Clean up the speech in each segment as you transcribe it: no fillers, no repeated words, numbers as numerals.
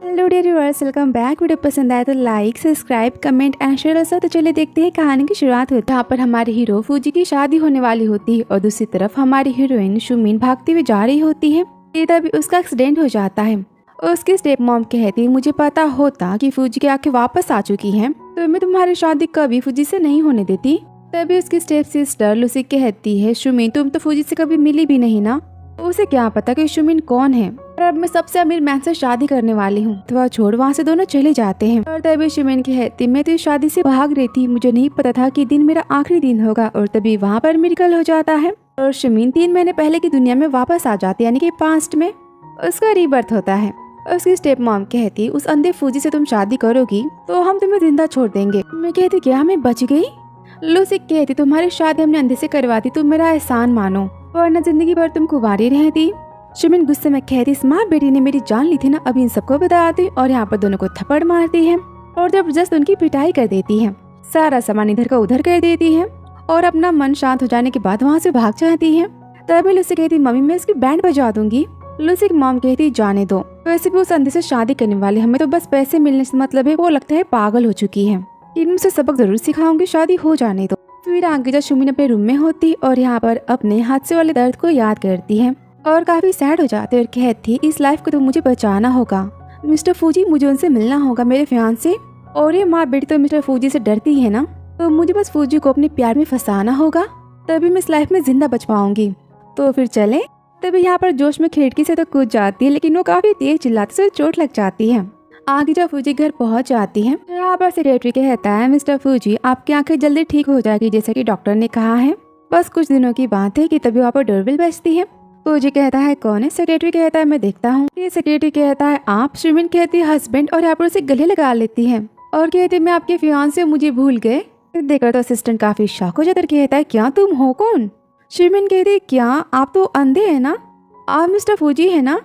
Hello dear viewers, welcome back. Video पसंद आए तो like, subscribe, comment and share also। तो चलिए देखते हैं कहानी की शुरुआत होती है। यहाँ पर हमारे हीरो फूजी की शादी होने वाली होती है और दूसरी तरफ हमारी हीरोइन शुमिन भागती हुई जा रही होती है। तभी उसका एक्सीडेंट हो जाता है। उसकी स्टेप मॉम कहती है, मुझे पता होता कि फूजी की आंखें वापस आ चुकी हैं तो मैं तुम्हारी शादी कभी फूजी से नहीं होने देती। तभी उसकी स्टेप सिस्टर लूसी कहती है, शुमिन तुम तो फूजी से कभी मिली भी नहीं ना, उसे क्या पता कि शुमिन कौन है। और अब मैं सबसे अमीर मैन से शादी करने वाली हूँ। तो वह छोड़ वहाँ से दोनों चले जाते हैं। और तभी शुमिन कहती, मैं तो इस शादी से भाग रही थी, मुझे नहीं पता था कि दिन मेरा आखिरी दिन होगा। और तभी वहाँ पर मिरेकल हो जाता है और शुमिन 3 महीने पहले की दुनिया में वापस आ जाती है, यानी कि पास्ट में उसका रीबर्थ होता है। उसकी स्टेप मॉम कहती, उस अंधे फूजी से तुम शादी करोगी तो हम तुम्हें जिंदा छोड़ देंगे। मैं कहती, क्या मैं बच गई? लूसी कहती, तुम्हारी शादी हमने अंधे से करवा दी, तुम मेरा एहसान मानो वरना जिंदगी भर तुम कुंवारी रहती। शुमिन गुस्से में कहती, स्मार्ट बेटी ने मेरी जान ली थी ना, अभी इन सबको बता दी। और यहाँ पर दोनों को थप्पड़ मारती है और जबरदस्त उनकी पिटाई कर देती है। सारा सामान इधर का उधर कर देती है और अपना मन शांत हो जाने के बाद वहाँ से भाग जाती है। तभी लूसी कहती, मम्मी मैं इसकी बैंड बजा दूंगी। लूसी की मॉम कहती, जाने दो, वैसे भी उस अंधे से शादी करने वाले, हमें तो बस पैसे मिलने से मतलब है। वो लगता है पागल हो चुकी है, इनसे सबक जरूर सिखाऊंगी, शादी हो जाने दो। फिर आगे जब शुमिन अपने रूम में होती और यहाँ पर अपने हादसे वाले दर्द को याद करती है और काफी सैड हो जाती है और कहती, इस लाइफ को तो मुझे बचाना होगा। मिस्टर फूजी, मुझे उनसे मिलना होगा, मेरे फियांसे। और ये माँ बेटी तो मिस्टर फूजी से डरती है ना, तो मुझे बस फूजी को अपने प्यार में फंसाना होगा, तभी मैं इस लाइफ में जिंदा बच पाऊंगी। तो फिर चले। तभी यहाँ पर जोश में खिड़की से तो कूद जाती है, लेकिन वो काफी तेज चिल्लाती से चोट लग जाती है। आगे जब फूजी घर पहुंच जाती है, यहाँ पर सेक्रेटरी कहता है, मिस्टर फूजी आपकी आंखें जल्दी ठीक हो जाएगी जैसा कि डॉक्टर ने कहा है, बस कुछ दिनों की बात है। कि तभी वहाँ पर डोरबेल बजती है। फूजी कहता है, कौन है? सेक्रेटरी कहता है, मैं देखता हूँ। ये सेक्रेटरी कहता है, आप? शुमिन कहती है, हस्बैंड। और यहाँ पर उसे गले लगा लेती है और कहती, मैं आपके फियांसे मुझे भूल गए। देखकर तो असिस्टेंट काफी शॉक हो जाता है, कहता है, क्या तुम हो कौन? शुमिन कहती, क्या आप तो अंधे है ना, आप मिस्टर फूजी है ना?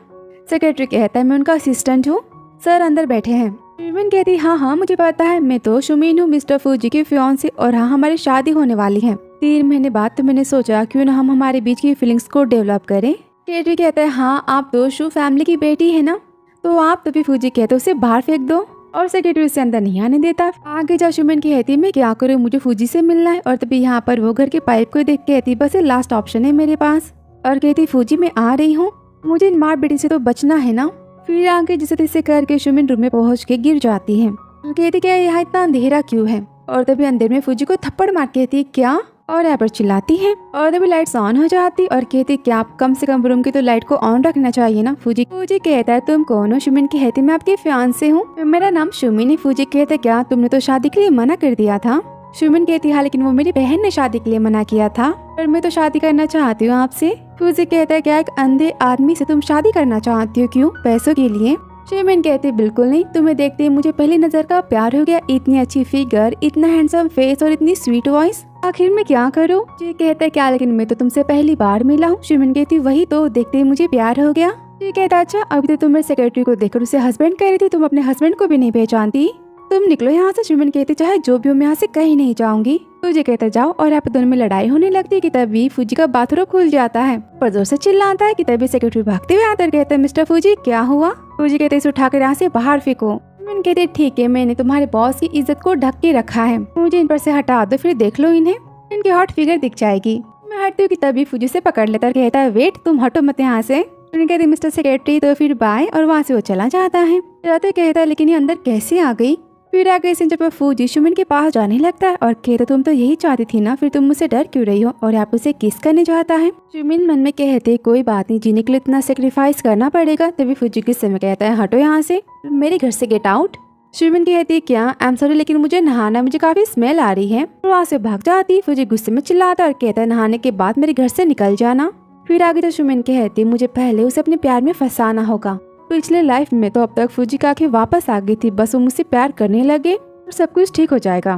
सेक्रेटरी कहता है, मैं उनका असिस्टेंट हूँ, सर अंदर बैठे हैं। शुमिन कहती, हाँ मुझे पता है, मैं तो शुमिन हूँ, मिस्टर फूजी की फियांसे, और हाँ हमारी शादी होने वाली है 3 महीने बाद। तो मैंने सोचा क्यों ना हम हमारे बीच की फीलिंग्स को डेवलप करें। सेक्रेटरी कहता है, हाँ आप तो शू फैमिली की बेटी है ना, तो आप। तभी फूजी कहते, उसे बाहर फेंक दो। और सेक्रेटरी उसे अंदर नहीं आने देता। आगे जा शुमिन कहती, मैं क्या करूँ, मुझे फूजी से मिलना है। और तभी यहाँ पर वो घर के पाइप को देख कहती, बस ये लास्ट ऑप्शन है मेरे पास। और कहती, फूजी मैं आ रही हूँ, मुझे इन मार बेटी से तो बचना है ना। फिर आगे जिसे तिसे करके शुमिन रूम में पहुंच के गिर जाती है। कहती, क्या यहाँ इतना अंधेरा क्यों है? और तभी अंधेरे में फूजी को थप्पड़ मार कहती, क्या? और यहाँ पर चिल्लाती है। और तभी लाइट्स ऑन हो जाती और कहती, क्या आप कम से कम रूम की तो लाइट को ऑन रखना चाहिए ना। फूजी कहता है, तुम कौन हो? शुमिन कहती, मैं आपके फियांसे हूँ, मेरा नाम शुमिन है। फूजी कहते, क्या तुमने तो शादी के लिए मना कर दिया था? शुमिन कहती, हाँ लेकिन वो मेरी बहन ने शादी के लिए मना किया था और मैं तो शादी करना चाहती हूँ आपसे। फूजी कहता है, क्या एक अंधे आदमी से तुम शादी करना चाहती हो? क्यों, पैसों के लिए? शुमिन कहती, बिल्कुल नहीं, तुम्हें देखते ही मुझे पहली नजर का प्यार हो गया। इतनी अच्छी फिगर, इतना हैंडसम फेस और इतनी स्वीट वॉइस, आखिर में क्या करूँ? ये कहता है, क्या लेकिन मैं तो तुमसे पहली बार मिला हूँ। शुमिन कहती, वही तो, देखते ही मुझे प्यार हो गया। ये कहता, अच्छा अभी तो तुम मेरे सेक्रेटरी को देखकर उसे हस्बैंड कह रही थी, तुम अपने हस्बैंड को भी नहीं पहचानती, तुम निकलो यहाँ से। शुमिन कहती, चाहे जो भी हो मैं यहाँ से कहीं नहीं जाऊंगी। फूजी कहता, जाओ। और यहाँ पे दोनों में लड़ाई होने लगती है। कि तभी फूजी का बाथरूम खुल जाता है पर जोर से चिल्लाता है। कि तभी सेक्रेटरी भागते हुए आता है, कहता है, मिस्टर फूजी क्या हुआ? फूजी कहते, इसे उठाकर यहाँ से बाहर फेंको। शुमिन कहते, ठीक है, मैंने तुम्हारे बॉस की इज्जत को ढक के रखा है, मुझे इन पर से हटा दो, फिर देख लो इन्हें, इनकी हॉट फिगर दिख जाएगी। मैं हटती हूँ। कि तभी फूजी से पकड़ लेता है, कहता है, वेट, तुम हटो मत यहाँ से। कहते, मिस्टर सेक्रेटरी, तो फिर बाय। और वहाँ से वो चला जाता है। कहता है, लेकिन ये अंदर कैसे आ गई? फिर आगे से जब फूजी शुमिन के पास जाने लगता है और कहता, तुम तो यही चाहती थी ना, फिर तुम मुझसे डर क्यों रही हो? और आप उसे किस करने जाता है। शुमिन मन में कहते, कोई बात नहीं, जीने के लिए इतना सेक्रीफाइस करना पड़ेगा। तभी फूजी गुस्से में कहता है, हटो यहाँ से, मेरे घर से गेट आउट। शुमिन कहती, क्या? आई एम सॉरी, लेकिन मुझे नहाना, मुझे काफी स्मेल आ रही है। और वहाँ से भाग जाती। फूजी गुस्से में चिल्लाता और कहता है, नहाने के बाद मेरे घर से निकल जाना। फिर आगे तो शुमिन कहती, मुझे पहले उसे अपने प्यार में फंसाना होगा। पिछले लाइफ में तो अब तक फूजी की आंखें वापस आ गई थी, बस वो मुझसे प्यार करने लगे और सब कुछ ठीक हो जाएगा।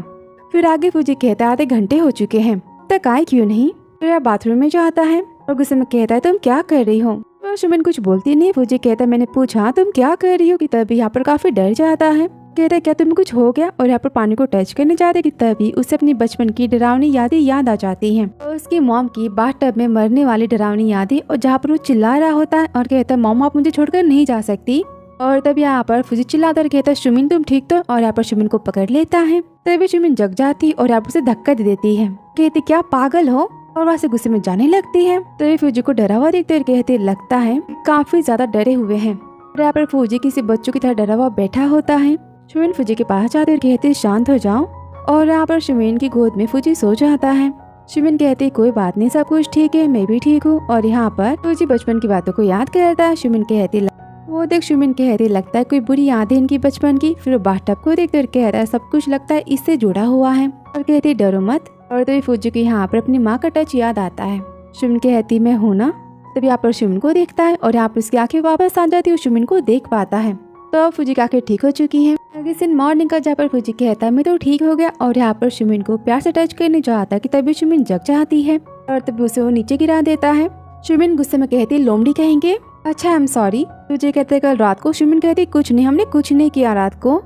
फिर आगे फूजी कहता है, आधे घंटे हो चुके हैं, तक आए क्यों नहीं? फिर बाथरूम में जाता है और गुस्से में कहता है, तुम क्या कर रही हो? तो शुमिन कुछ बोलती नहीं। फूजी कहता है, मैंने पूछा तुम क्या कर रही हो? कि तभी यहाँ पर काफी डर जाता है। कहता है, क्या तुम्हें कुछ हो गया? और यहाँ पर पानी को टच करने जाते कि तभी उसे अपनी बचपन की डरावनी यादें याद आ जाती हैं और उसकी मॉम की बाथटब में मरने वाली डरावनी यादें, और जहाँ पर वो चिल्ला रहा होता है और कहता है, मॉम आप मुझे छोड़कर नहीं जा सकती। और तब यहाँ पर फूजी चिल्लाता और कहता है सुमिन तुम ठीक तो, और यहाँ पर सुमिन को पकड़ लेता है। तभी सुमिन जग जाती और यहाँ पर उसे धक्का दे देती है। कहती क्या पागल हो, और वहाँ से गुस्से में जाने लगती है। तभी फूजी को डरा हुआ देखते और कहती लगता है काफी ज्यादा डरे हुए हैं। और यहाँ पर फूजी किसी बच्चों की तरह डरा हुआ बैठा होता है। सुमिन फूजी के पास जाते और कहती शांत हो जाओ, और यहाँ पर सुमिन की गोद में फूजी सो जाता है। सुमिन कहती कोई बात नहीं, सब कुछ ठीक है, मैं भी ठीक हूँ। और यहाँ पर फूजी बचपन की बातों को याद करता है। सुमिन कहती वो देख सुमिन कहती लगता है कोई बुरी याद है इनकी बचपन की। फिर वो बाथटब को देखते और कहता है सब कुछ लगता है इससे जुड़ा हुआ है, और कहती डरो मत। और तभी फूजी को यहाँ पर अपनी माँ का टच याद आता है। सुमिन कहती मैं हूँ ना। तभी यहाँ पर सुमिन को देखता है और यहाँ पर उसकी आंखें वापस आ जाती है और सुमिन को देख पाता है। तो फूजी की आंखें ठीक हो चुकी हैं। अगले दिन मॉर्निंग का जहाँ पर फूजी कहता है मैं तो ठीक हो गया, और यहाँ पर सुमिन को प्यार से टच करने जाता है कि तभी सुमिन जग जाती है और तभी उसे वो नीचे गिरा देता है। सुमिन गुस्से में कहती लोमड़ी कहेंगे। अच्छा आई एम सॉरी। फूजी कहते कल रात को। सुमिन कहती कुछ नहीं, हमने कुछ नहीं किया रात को।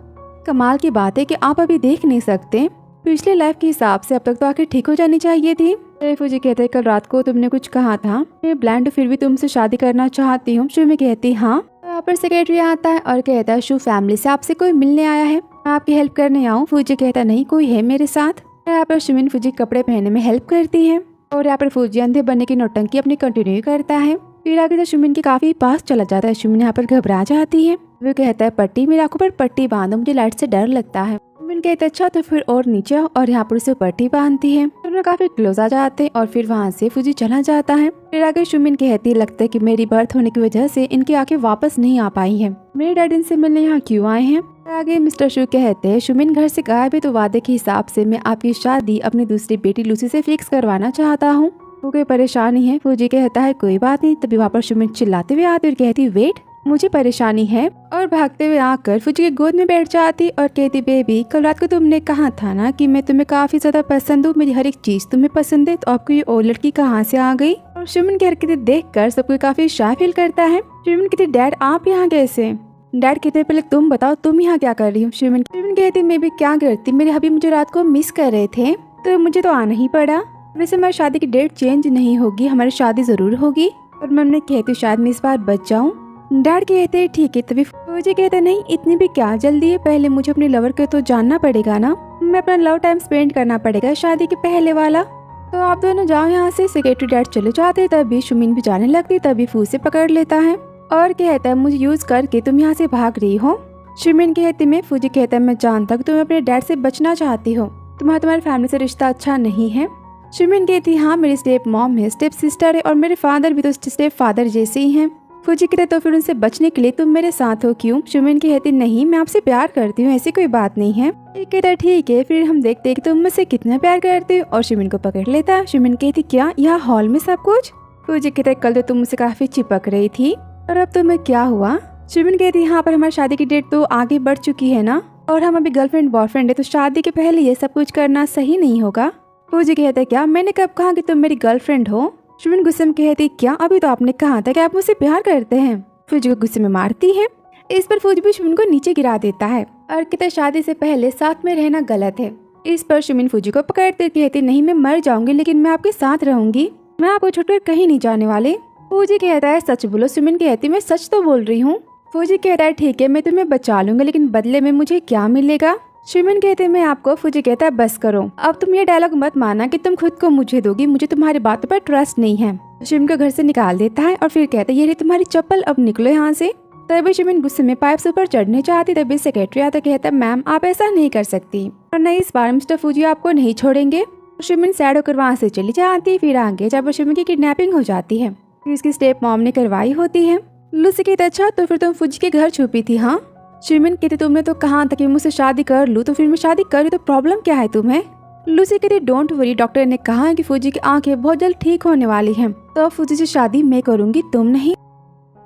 कमाल की बात है कि आप अभी देख नहीं सकते, पिछले लाइफ के हिसाब से अब तक तो आखिर ठीक हो जानी चाहिए थी। फूजी कहते कल रात को तुमने कुछ कहा था, मैं ब्लाइंड फिर भी तुमसे शादी करना चाहती हूँ। सुमिन कहती हाँ। यहाँ पर सेक्रेटरी आता है और कहता है शू फैमिली से आपसे कोई मिलने आया है, मैं आपकी हेल्प करने आऊँ। फूजी कहता नहीं कोई है मेरे साथ। यहाँ पर सुमिन फूजी कपड़े पहनने में हेल्प करती है, और यहाँ पर फूजी अंधे बनने की नौटंकी अपनी कंटिन्यू करता है। फिर आगे तो सुमिन के काफी पास चला जाता है। सुमिन यहाँ पर घबरा जाती है। वो कहता है पट्टी मेरी आंखों पर पट्टी बांधो, मुझे लाइट से डर लगता है। सुमिन कहता है अच्छा तो फिर और नीचे आओ, और यहाँ पर उसे पट्टी बांधती है। दोनों काफी क्लोज आ जाते हैं और फिर वहाँ से फूजी चला जाता है। फिर आगे सुमिन कहती लगता है कि मेरी बर्थ होने की वजह से इनकी आंखें वापस नहीं आ पाई है, मेरे डैडी इनसे मिलने यहाँ क्यों आए हैं। आगे मिस्टर शू कहते हैं सुमिन घर से गायब है तो वादे के हिसाब से मैं आपकी शादी अपनी दूसरी बेटी लूसी से फिक्स करवाना चाहता हूँ। वो कोई परेशानी है। फूजी कहता है कोई बात नहीं। तभी वहाँ पर सुमिन चिल्लाते हुए आती और कहती वेट मुझे परेशानी है, और भागते हुए आकर फूजी की गोद में बैठ जाती और कहती बेबी कल रात को तुमने कहा था ना कि मैं तुम्हें काफी ज्यादा पसंद हूँ, मेरी हर एक चीज तुम्हें पसंद है, तो आपको ये और लड़की कहाँ से आ गई। और सुमिन की हरकतें देखकर सबको काफी शाय फील करता है। सुमिन कहती डैड आप यहाँ कैसे। डैड कहते पहले तुम बताओ तुम यहाँ क्या कर रही हो। सुमिन कहती मैं भी क्या करती, मेरे हबी मुझे रात को मिस कर रहे थे तो मुझे तो आना ही पड़ा। वैसे हमारी शादी की डेट चेंज नहीं होगी, हमारी शादी जरूर होगी। और मम्मी कहती शायद मैं इस बार बच जाऊँ। डैड कहते ठीक है। तभी फूजी कहते नहीं इतनी भी क्या जल्दी है, पहले मुझे अपने लवर को तो जानना पड़ेगा ना, मैं अपना लव टाइम स्पेंड करना पड़ेगा शादी के पहले वाला। तो आप दोनों जाओ यहाँ से। सेक्रेटरी डैड चले जाते तभी सुमिन भी जाने लगती। तभी फूज से पकड़ लेता है और कहता है मुझे यूज करके तुम यहाँ से भाग रही हो। सुमिन कहती मैं। फूजी कहता है मैं जानता हूँ तुम अपने डैड से बचना चाहती हो, तुम्हारी फैमिली से रिश्ता अच्छा नहीं है। सुमिन कहती हाँ मेरी स्टेप मॉम है, स्टेप सिस्टर है, और मेरे फादर भी तो स्टेप फादर जैसे ही हैं। फूजी कहते तो फिर उनसे बचने के लिए तुम मेरे साथ हो क्यों। सुमिन कहती नहीं मैं आपसे प्यार करती हूँ, ऐसी कोई बात नहीं है। कहता ठीक है फिर हम देखते हैं कि तुम मुझसे कितना प्यार करते हो, और सुमिन को पकड़ लेता है। सुमिन कहती क्या यहाँ हॉल में सब कुछ। फूजी कहते कल तो तुम मुझसे काफी चिपक रही थी और अब तुम्हें क्या हुआ। सुमिन कहती यहाँ पर हमारी शादी की डेट तो आगे बढ़ चुकी है ना, और हम अभी गर्लफ्रेंड बॉयफ्रेंड है, तो शादी के पहले ये सब कुछ करना सही नहीं होगा। फूजी कहते क्या मैंने कब कहा कि तुम मेरी गर्लफ्रेंड हो। सुमिन गुस्से में कहती क्या अभी तो आपने कहा था कि आप मुझसे प्यार करते हैं। फूजी को गुस्से में मारती है। इस पर फूजी भी सुमिन को नीचे गिरा देता है और कहता शादी से पहले साथ में रहना गलत है। इस पर सुमिन फूजी को पकड़ते कहती नहीं मैं मर जाऊंगी लेकिन मैं आपके साथ रहूंगी, मैं आपको छोड़कर कहीं नहीं जाने वाले। फूजी कहता है सच बोलो। सुमिन कहती मैं सच तो बोल रही हूँ। फूजी कहता है ठीक है मैं तुम्हें बचा लूंगा लेकिन बदले में मुझे क्या मिलेगा। सुमिन कहते मैं आपको। फूजी कहता है बस करो, अब तुम ये डायलॉग मत माना कि तुम खुद को मुझे दोगी, मुझे तुम्हारी बातों पर ट्रस्ट नहीं है। सुमिन को घर से निकाल देता है और फिर कहता है ये रही तुम्हारी चप्पल, अब निकलो यहाँ से। तभी सुमिन गुस्से में पाइप से ऊपर चढ़ने चाहती। तभी सेक्रेटरी आता कहता है मैम आप ऐसा नहीं कर सकती, और नहीं इस बार मिस्टर फूजी आपको नहीं छोड़ेंगे। सुमिन सैड होकर वहाँ से चली जाती। फिर आगे जब सुमिन की किडनैपिंग हो जाती है, फिर इसकी स्टेप मॉम ने करवाई होती है। लूसी कहती अच्छा तो फिर तुम फूजी के घर छुपी थी। हाँ। सुमिन कहती तुमने तो कहा था कि मुझसे शादी कर लूं, तो फिर मैं शादी करी तो प्रॉब्लम क्या है तुम्हें। लूसी कहती डोंट वरी, डॉक्टर ने कहा है कि फूजी की आंखें बहुत जल्द ठीक होने वाली हैं, तो फूजी से शादी मैं करूंगी तुम नहीं।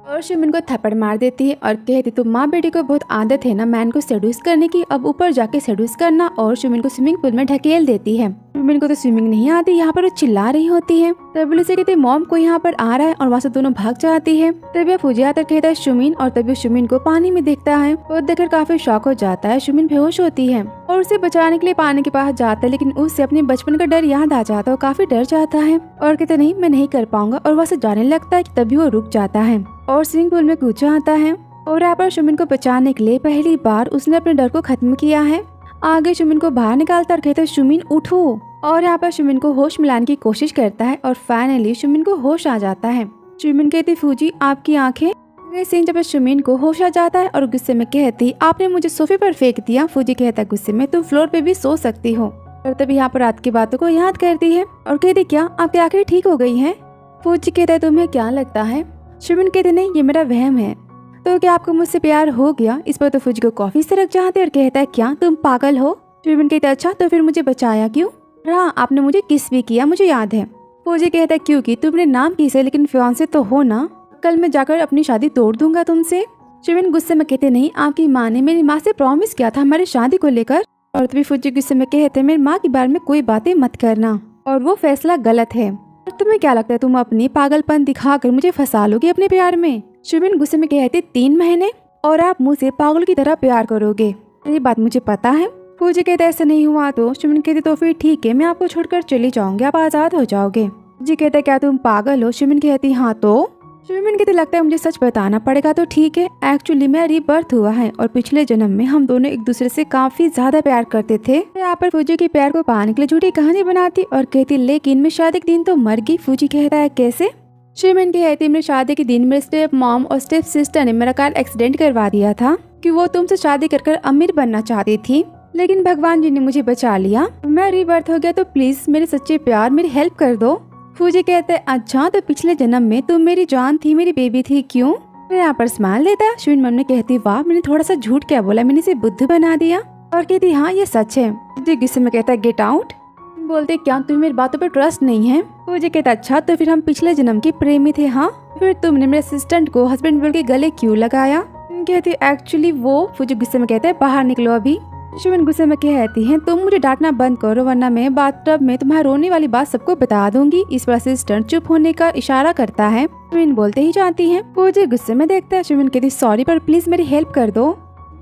और सुमिन को थप्पड़ मार देती है और कहती तुम माँ बेटी को बहुत आदत है ना मैन को सेड्यूस करने की, अब ऊपर जाके सेड्यूस करना। और सुमिन को स्विमिंग पूल में ढकेल देती है। सुमिन को तो स्विमिंग नहीं आती, यहाँ पर वो चिल्ला रही होती है। तभी लूसी कहती मॉम को यहाँ पर आ रहा है, और वहाँ से दोनों भाग जाती है। तभी फूजी आकर कहता है सुमिन, और तभी सुमिन को पानी में देखता है और देखकर काफी शॉक हो जाता है। सुमिन बेहोश होती है और उसे बचाने के लिए पानी के पास जाता है, लेकिन उससे अपने बचपन का डर याद आ जाता है और काफी डर जाता है और कहते नहीं मैं नहीं कर पाऊंगा, और वहाँ से जाने लगता है। तभी वो रुक जाता है और स्विमिंग पूल में कूद जाता है और यहाँ पर सुमिन को बचाने के लिए पहली बार उसने अपने डर को खत्म किया है। आगे सुमिन को बाहर निकालता और कहता है सुमिन उठो, और यहाँ पर सुमिन को होश मिलाने की कोशिश करता है और फाइनली सुमिन को होश आ जाता है। सुमिन कहती फूजी आपकी आंखें। सीन जब सुमिन को होश आ जाता है और गुस्से में कहती आपने मुझे सोफे पर फेंक दिया। फूजी कहता है गुस्से में तुम फ्लोर पे भी सो सकती हो। और तभी यहाँ पर रात की बातों को याद करती है और कहती क्या आपकी आंखें ठीक हो गई हैं? फूजी कहता है तुम्हें क्या लगता है? सुमिन कहते नहीं ये मेरा वहम है। तो क्या आपको मुझसे प्यार हो गया? इस पर तो फूजी को कॉफी से रख जाते और कहता है क्या तुम पागल हो? सुमिन कहता है अच्छा तो फिर मुझे बचाया क्यों? हाँ आपने मुझे किस भी किया मुझे याद है। फूजी कहता है क्योंकि तुमने नाम किस है लेकिन फियांसे तो हो ना, कल मैं जाकर अपनी शादी तोड़ दूंगा तुमसे। सुमिन गुस्से में कहते नहीं आपकी माँ ने मेरी माँ से प्रॉमिस किया था हमारी शादी को लेकर। और तभी फूजी गुस्से में कहते मेरी माँ के बारे में कोई बातें मत करना और वो फैसला गलत है। तुम्हें क्या लगता है तुम अपनी पागलपन दिखाकर मुझे फंसा लोगे अपने प्यार में? सुमिन गुस्से में कहते 3 महीने और आप मुझसे पागल की तरह प्यार करोगे, ये बात मुझे पता है। फूजी कहते ऐसा नहीं हुआ तो? सुमिन कहते तो फिर ठीक है मैं आपको छोड़कर चली जाऊंगी, आप आजाद हो जाओगे। जी कहते क्या तुम पागल हो? सुमिन कहती हाँ तो? सुमिन कहते लगता है मुझे सच बताना पड़ेगा तो ठीक है, एक्चुअली मेरा रीबर्थ हुआ है और पिछले जन्म में हम दोनों एक दूसरे से काफी ज्यादा प्यार करते थे। यहाँ पर फूजी के प्यार को पाने के लिए झूठी कहानी बनाती और कहती लेकिन मैं शादी के दिन तो मर गई। फूजी कहता है कैसे? सुमिन कहती मेरी शादी के दिन मेरे स्टेप मॉम और स्टेप सिस्टर ने मेरा कार एक्सीडेंट करवा दिया था कि वो तुमसे शादी कर अमीर बनना चाहती थी, लेकिन भगवान जी ने मुझे बचा लिया। मैं रीबर्थ हो गया तो प्लीज मेरे सच्चे प्यार मेरी हेल्प कर दो। फूजी कहते हैं अच्छा तो पिछले जन्म में तुम मेरी जान थी मेरी बेबी थी क्यों? मैं यहाँ पर स्माइल देता है। सुमिन मन में कहती वाह मैंने थोड़ा सा झूठ क्या बोला, मैंने इसे बुद्धू बना दिया। और कहती हाँ ये सच है। जी गुस्से में कहता है गेट आउट। बोलते क्या तुम्हें मेरी बातों पर ट्रस्ट नहीं है? फूजी कहता अच्छा तो फिर हम पिछले जन्म के प्रेमी थे। हाँ फिर तुमने मेरे असिस्टेंट को हस्बैंड बोल के गले क्यों लगाया? कहती एक्चुअली वो। फूजी गुस्से में कहता है बाहर निकलो अभी। सुमिन गुस्से में कहती है तुम मुझे डांटना बंद करो वरना मैं बाथटब में तुम्हारी रोने वाली बात सबको बता दूंगी। इस पर असिस्टेंट चुप होने का इशारा करता है। सुमिन बोलते ही जाती है। फूजी गुस्से में देखता है। सुमिन कहती सॉरी पर प्लीज मेरी हेल्प कर दो।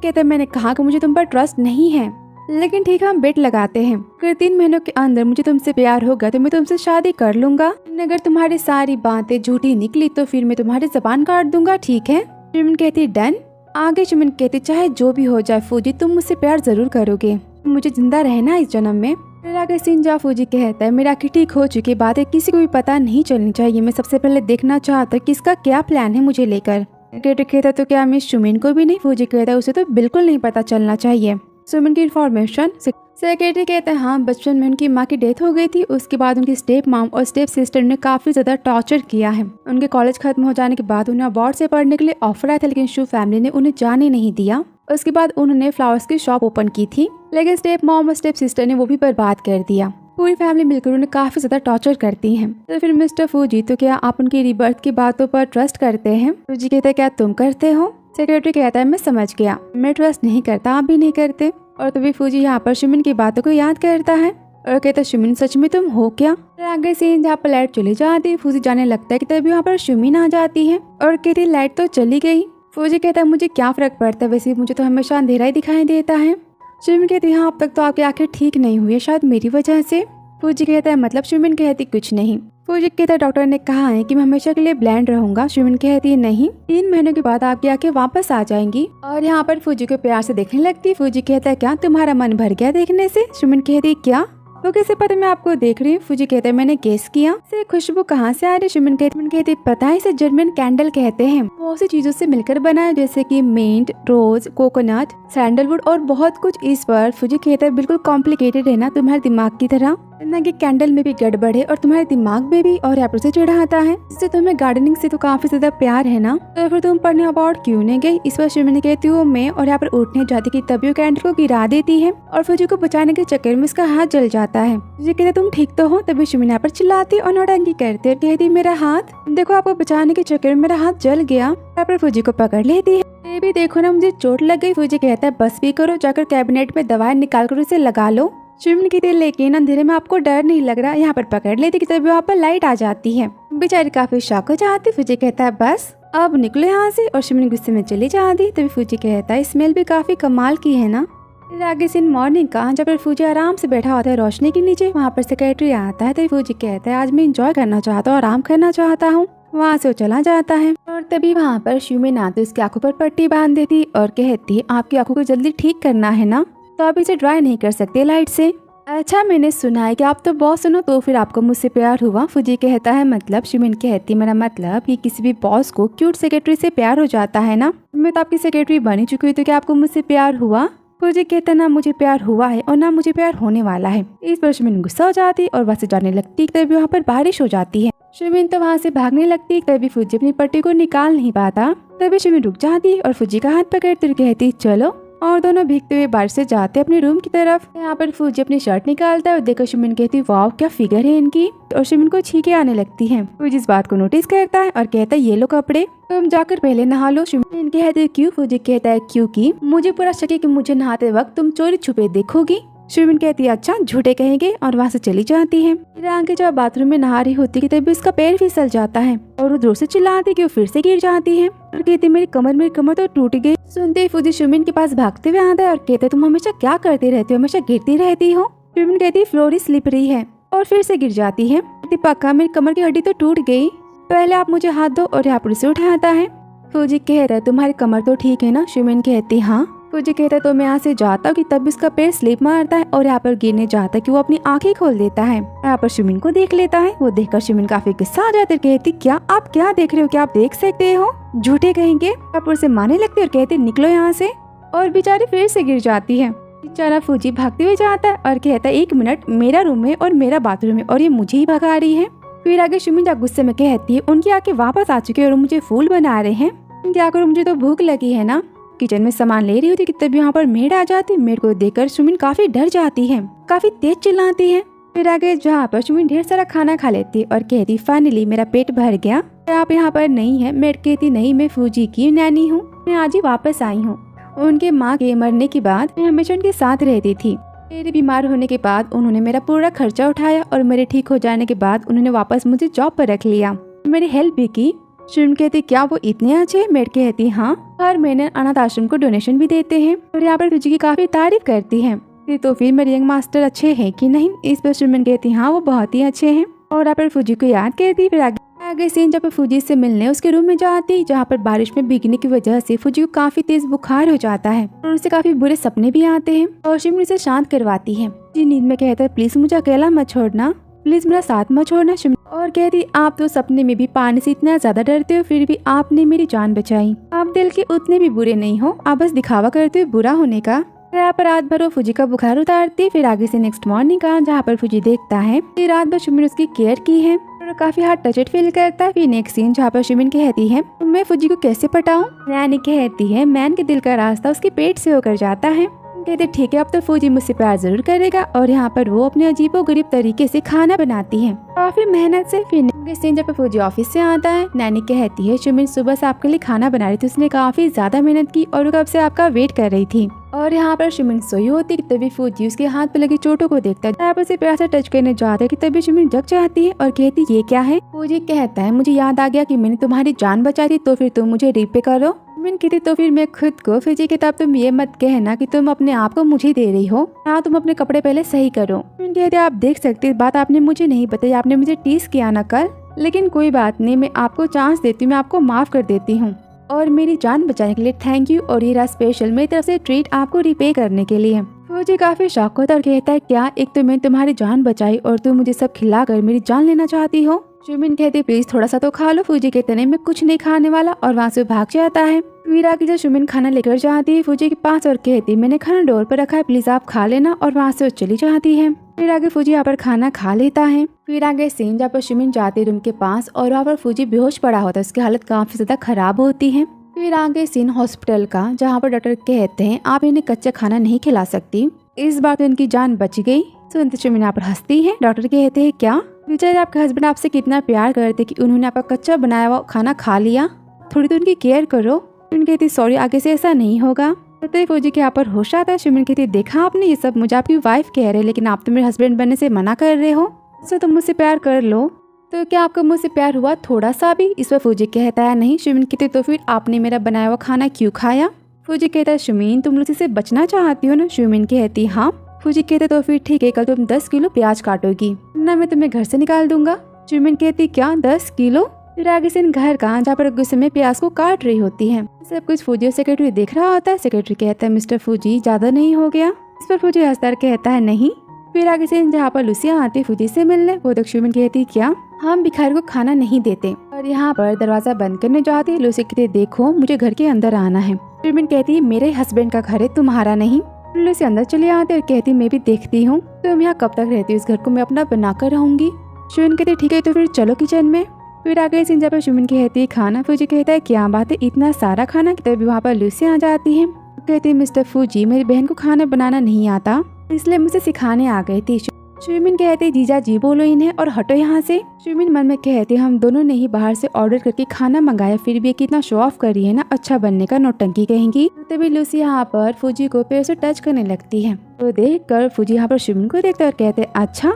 कहते मैंने कहा कि मुझे तुम पर ट्रस्ट नहीं है, लेकिन ठीक है हम बेट लगाते हैं। अगर 3 महीनों के अंदर मुझे तुमसे प्यार होगा तो मैं तुमसे शादी कर लूंगा, अगर तुम्हारी सारी बातें झूठी निकली तो फिर मैं तुम्हारी जबान काट दूंगा, ठीक है? सुमिन कहती डन। आगे सुमिन कहती चाहे जो भी हो जाए फूजी तुम मुझसे प्यार जरूर करोगे, मुझे जिंदा रहना इस जन्म में। फिर आगे सीन जा फूजी कहता है मेरा आखिर ठीक हो चुकी बात है, किसी को भी पता नहीं चलनी चाहिए। मैं सबसे पहले देखना चाहता कि इसका क्या प्लान है मुझे लेकर। कहता तो क्या मैं सुमिन को भी नहीं? फूजी कहता है उसे तो बिल्कुल नहीं पता चलना चाहिए सुमिन की इन्फॉर्मेशन। सेक्रेटरी कहते हैं हाँ बचपन में उनकी माँ की डेथ हो गई थी, उसके बाद उनकी स्टेप मॉम और स्टेप सिस्टर ने काफी ज्यादा टॉर्चर किया है। उनके कॉलेज खत्म हो जाने के बाद उन्हें अबॉर्ड से पढ़ने के लिए ऑफर आया था, लेकिन शू फैमिली ने उन्हें जाने नहीं दिया। उसके बाद उन्होंने फ्लावर्स की शॉप ओपन की थी, लेकिन स्टेप मॉम और स्टेप सिस्टर ने वो भी बर्बाद कर दिया। पूरी फैमिली मिलकर उन्हें काफी ज्यादा टॉर्चर करती है। तो फिर मिस्टर फूजी तो क्या आप उनकी रिबर्थ की बातों पर ट्रस्ट करते हैं? फूजी कहते हैं क्या तुम करते हो? सेक्रेटरी कहता है मैं समझ गया, मैं ट्रस्ट नहीं करता, आप भी नहीं करते। और तभी फूजी यहाँ पर सुमिन की बातों को याद करता है और कहता है सुमिन सच में तुम हो क्या? आगे सीन जहाँ पर लाइट चली जाती है, फूजी जाने लगता है कि तभी यहाँ पर सुमिन आ जाती है और कहती है लाइट तो चली गई। फूजी कहता है मुझे क्या फर्क पड़ता है, वैसे मुझे तो हमेशा अंधेरा ही दिखाई देता है। सुमिन कहती है हाँ अब तक तो आपकी आंखें ठीक नहीं हुई, शायद मेरी वजह से। फूजी कहता है मतलब? सुमिन कहती कुछ नहीं। फूजी कहता है डॉक्टर ने कहा है कि मैं हमेशा के लिए ब्लाइंड रहूंगा। सुमिन कहती है नहीं, 3 महीनों के बाद आपकी आंखें वापस आ जाएंगी। और यहाँ पर फूजी को प्यार से देखने लगती है। फूजी कहता है क्या तुम्हारा मन भर गया देखने से? सुमिन कहती है क्या? वो कैसे पता मैं आपको देख रही हूँ? फूजी कहते हैं मैंने गेस किया। इसे खुशबू कहाँ से आ रही? सुमिन कहती पता है इसे जर्मन कैंडल कहते हैं, बहुत सी चीजों से मिलकर बना है जैसे कि मिंट, रोज, कोकोनट, सैंडलवुड और बहुत कुछ। इस पर फूजी कहता है बिल्कुल कॉम्प्लिकेटेड है ना तुम्हारे दिमाग की तरह, ना कि कैंडल में भी गड़बड़ है और तुम्हारे दिमाग में भी। और यहाँ पर से चिढ़ाता है इससे तुम्हें गार्डनिंग से तो काफी ज्यादा प्यार है ना, तो फिर तुम पढ़ने अबाउट क्यों नहीं गई? इस पर सुमिन कहती हूँ मैं, और यहाँ पर उठने जाती कि तभी वो कैंडल को गिरा देती है और फूजी को बचाने के चक्कर में उसका हाथ जल जाता है। फूजी कहते तुम ठीक तो हो? तभी सुमिन यहाँ पर चिल्लाती और नौटंकी करती और कहती मेरा हाथ देखो, आपको बचाने के चक्कर में मेरा हाथ जल गया। यहाँ पर फूजी को पकड़ लेती है, ये भी देखो ना मुझे चोट लग गई। फूजी कहता है बस भी करो, जाकर कैबिनेट में दवाई निकाल कर उसे लगा लो। सुमिन कहती है लेकिन अंधेरे में आपको डर नहीं लग रहा? यहाँ पर पकड़ लेती कि तभी वहाँ पर लाइट आ जाती है। बेचारी काफी शॉक हो जाती। फूजी कहता है बस अब निकलो यहाँ से, और सुमिन गुस्से में चली जाती। तभी फूजी कहता है स्मेल भी काफी कमाल की है ना। फिर आगे सीन मॉर्निंग का, जब पर फूजी आराम से बैठा होता है रोशनी के नीचे। वहाँ पर सेक्रेटरी आता है। तभी फूजी कहता है आज मैं इंजॉय करना चाहता हूँ, आराम करना चाहता हूँ। वहाँ से वो चला जाता है और तभी वहाँ पर शुमिन आते उसकी आंखों पर पट्टी बांध देती और कहती आपकी आंखों को जल्दी ठीक करना है ना, तो आप इसे ड्राई नहीं कर सकते लाइट से। अच्छा मैंने सुना है कि आप तो बॉस सुनो, तो फिर आपको मुझसे प्यार हुआ? फूजी कहता है मतलब? शुमिन कहती मेरा मतलब कि किसी भी बॉस को क्यूट सेक्रेटरी से प्यार हो जाता है ना, मैं तो आपकी सेक्रेटरी बन ही चुकी हूँ, तो क्या आपको मुझसे प्यार हुआ? फूजी कहता ना मुझे प्यार हुआ है और ना मुझे प्यार होने वाला है। इस पर शुमिन गुस्सा हो जाती और वहाँ से जाने लगती, तभी वहाँ पर बारिश हो जाती है। शुमिन तो वहाँ से भागने लगती, तभी फूजी अपनी पट्टी को निकाल नहीं पाता। तभी शुमिन रुक जाती और फूजी का हाथ पकड़ती कहती चलो, और दोनों भीगते हुए बारिश से जाते अपने रूम की तरफ। यहाँ पर फूजी अपनी शर्ट निकालता है और देखकर शुमिन कहती वाह क्या फिगर है इनकी, और शुमिन को छींके आने लगती है। फूजी इस बात को नोटिस करता है और कहता है ये लो कपड़े, तुम जाकर पहले नहा लो। शुमिन कहती क्यों? फूजी कहता है क्योंकि मुझे पूरा शक है कि मुझे नहाते वक्त तुम चोरी छुपे देखोगी। शुमिन कहती है अच्छा झूठे कहेंगे, और वहाँ से चली जाती है। फिर आगे जब बाथरूम में नहा रही होती है तभी उसका पैर फिसल जाता है और वो जोर से चिल्लाती कि वो फिर से गिर जाती है और कहती मेरी कमर तो टूट गई। सुनते ही फूजी शुमिन के पास भागते हुए आता है और कहते तुम हमेशा क्या करती रहती हो, हमेशा गिरती रहती हो। शुमिन कहती फ्लोर ही स्लिपरी है और फिर से गिर जाती है। पक्का मेरी कमर की हड्डी तो टूट गई, पहले आप मुझे हाथ दो, और यहाँ पर उसे उठाता है। फूजी कह रहा है तुम्हारी कमर तो ठीक है ना? शुमिन कहती हाँ। फूजी कहता है तो मैं यहाँ से जाता हूँ कि तब उसका पैर स्लिप मारता है और यहाँ पर गिरने जाता है कि वो अपनी आंखें खोल देता है। यहाँ पर शुमिन को देख लेता है, वो देखकर शुमिन काफी गुस्सा आ जाता है। कहती क्या आप क्या देख रहे हो, क्या आप देख सकते हो, झूठे कहेंगे। यहाँ पर उसे मारने लगती है और कहती निकलो यहाँ से, और बेचारी फिर से गिर जाती है। बेचारा फूजी भागते हुए जाता है और कहता है 1 मिनट, मेरा रूम है और मेरा बाथरूम है और ये मुझे ही भगा रही है। फिर आगे शुमिन गुस्से में कहती है उनकी आंखें वापस आ चुकी है और मुझे फूल बना रहे हैं, क्या करूँ मुझे तो भूख लगी है ना। किचन में सामान ले रही होती कि तभी यहाँ पर मेड आ जाती। मेड को देखकर शुमिन काफी डर जाती है, काफी तेज चिल्लाती है। फिर आगे जहाँ पर शुमिन ढेर सारा खाना खा लेती और कहती फाइनली मेरा पेट भर गया। आप यहाँ पर नहीं है? मेड कहती नहीं मैं फूजी की नैनी हूँ, मैं आज ही वापस आई हूँ। उनके माँ के मरने के बाद मैं हमेशा उनके साथ रहती थी। मेरे बीमार होने के बाद उन्होंने मेरा पूरा खर्चा उठाया और मेरे ठीक हो जाने के बाद उन्होंने वापस मुझे जॉब पर रख लिया, मेरी हेल्प भी की। शुमिन कहती क्या वो इतने अच्छे? मेड कहती हाँ, हर महीने अनाथ आश्रम को डोनेशन भी देते हैं, और यहाँ पर फूजी की काफी तारीफ करती है। तो फिर मेरे यंग मास्टर अच्छे हैं कि नहीं? इस पर शुमिन कहती हाँ वो बहुत ही अच्छे हैं, और यहाँ पर फूजी को याद करती। फिर आगे सीन जब फूजी से मिलने उसके रूम में जाती, जहाँ पर बारिश में भीगने की वजह से फूजी को काफी तेज बुखार हो जाता है और उसे काफी बुरे सपने भी आते हैं, और शुमिन उसे शांत करवाती है। नींद में कहता है प्लीज मुझे अकेला मत छोड़ना, प्लीज मेरा साथ मत छोड़ना। शुमिन और कहती आप तो सपने में भी पानी से इतना ज्यादा डरते हो, फिर भी आपने मेरी जान बचाई। आप दिल के उतने भी बुरे नहीं हो, आप बस दिखावा करते हो बुरा होने का। यहाँ पर रात भर वो फूजी का बुखार उतारती। फिर आगे से नेक्स्ट मॉर्निंग का जहाँ पर फूजी देखता है कि रात भर शुमिन उसकी केयर की है और काफी हार्ड टचड फील करता है। फिर नेक्स्ट सीन जहाँ पर शुमिन कहती है मैं फूजी को कैसे पटाऊं? नैनी कहती है मैन के दिल का रास्ता उसके पेट से होकर जाता है। कहते ठीक है अब तो फूजी मुझसे प्यार जरूर करेगा, और यहाँ पर वो अपने अजीबोगरीब तरीके से खाना बनाती है काफी मेहनत से। फिर सीन जब फूजी ऑफिस से आता है, नैनी कहती है शुमिन सुबह से आपके लिए खाना बना रही थी, उसने काफी ज्यादा मेहनत की और वो कब से आपका वेट कर रही थी। और यहाँ पर शुमिन सोई होती तभी फूजी उसके हाथ पे लगी चोटों को देखता है, यहाँ पर से प्यार से टच करने जाता है कि तभी शुमिन जग जाती है और कहती ये क्या है? फूजी कहता है मुझे याद आ गया कि मैंने तुम्हारी जान बचाई थी, तो फिर तुम मुझे रीपे करो। शुमिन कहती तो फिर मैं खुद को। फूजी कहता अब तुम ये मत कहना कि तुम अपने आप को मुझे दे रही हो, हाँ तुम अपने कपड़े पहले सही करो। शुमिन कहती आप देख सकते बात आपने मुझे नहीं बताई, आपने मुझे टीज किया ना कल, लेकिन कोई बात नहीं, मैं आपको चांस देती हूँ, मैं आपको माफ कर देती हूँ, और मेरी जान बचाने के लिए थैंक यू, और ये रहा स्पेशल मेरी तरफ से ट्रीट आपको रिपे करने के लिए। फूजी काफी शॉक होता और कहता है क्या, एक तो मैं तुम्हारी जान बचाई और तुम मुझे सब खिलाकर मेरी जान लेना चाहती हो? शुमिन कहती प्लीज थोड़ा सा तो खा लो। फूजी कहते नहीं मैं कुछ नहीं खाने वाला, और वहाँ से भाग जाता है। वीरा की जो शुमिन खाना लेकर जाती है फूजी के पास और कहती मैंने खाना डोर पर रखा है, प्लीज आप खा लेना, और वहाँ से वो चली जाती है। फिर आगे फूजी यहाँ पर खाना खा लेता है। फिर आगे सीन जहाँ पर शुमिन जाती है रूम के पास और वहाँ पर फूजी बेहोश पड़ा होता है, उसकी हालत काफी ज्यादा खराब होती है। फिर आगे सीन हॉस्पिटल का जहाँ पर डॉक्टर कहते हैं आप इन्हें कच्चा खाना नहीं खिला सकती, इस बार तो इनकी जान बच गई। सुनते शुमिन यहाँ पर हंसती है। डॉक्टर कहते हैं क्या बेचारे आपके हस्बैंड आपसे कितना प्यार करते कि उन्होंने आपका कच्चा बनाया हुआ खाना खा लिया, थोड़ी तो उनकी केयर करो। शुमिन कहती सॉरी आगे से ऐसा नहीं होगा। तो फौजी के यहाँ पर होश आता है। शुमिन कहती देखा आपने ये सब मुझे आपकी वाइफ कह रहे, लेकिन आप तो मेरे हस्बैंड बनने से मना कर रहे हो, तो तुम मुझसे प्यार कर लो। तो क्या आपको मुझसे प्यार हुआ थोड़ा सा भी? इस पर फौजी कहता है नहीं। शुमिन कहती तो फिर आपने मेरा बनाया हुआ खाना क्यों खाया? फौजी कहता है शुमिन तुम मुझसे से बचना चाहती हो ना? शुमिन कहती हाँ। फौजी कहते तो फिर ठीक है, कल तुम 10 किलो प्याज काटोगी ना, मैं तुम्हें घर से निकाल दूंगा। शुमिन कहती क्या 10 किलो? फिर आगे सीन घर का जहाँ पर गुस्से में प्याज को काट रही होती है। सब कुछ फूजी और सेक्रेटरी देख रहा होता है। सेक्रेटरी कहता है मिस्टर फूजी ज्यादा नहीं हो गया। इस पर फूजी हंसकर कहता है नहीं। फिर आगे सीन जहाँ पर लुसिया आती है फूजी से मिलने, वो देख शुमिन कहती क्या हम भिखारी को खाना नहीं देते। और यहाँ पर दरवाजा बंद करने जाती है। लुसिया कहती देखो मुझे घर के अंदर आना है। शुमिन कहती है मेरे हस्बैंड का घर है तुम्हारा नहीं। लुसिया अंदर चली आती है और कहती मैं भी देखती हूँ तुम यहाँ कब तक रहती हो, इस घर को मैं अपना बना कर रहूंगी। शुमिन कहती ठीक है तो फिर चलो किचन में। फिर आगे सीन जब शुमिन कहती है खाना, फूजी कहता है क्या बात है इतना सारा खाना। तभी वहाँ पर लुसिया आ जाती है। कहती है मिस्टर फूजी मेरी बहन को खाना बनाना नहीं आता इसलिए मुझे सिखाने आ गई थी। शुमिन कहते जीजा जी बोलो इन्हें और हटो यहाँ से। शुमिन मन में कहते हम दोनों ने ही बाहर से ऑर्डर करके खाना मंगाया, फिर भी कितना शो ऑफ कर रही है ना, अच्छा बनने का नौटंकी कहेंगी। तभी लूसी यहाँ पर फूजी को पैर से टच करने लगती है। तो देख कर फूजी यहाँ पर शुमिन को देखता है और कहते अच्छा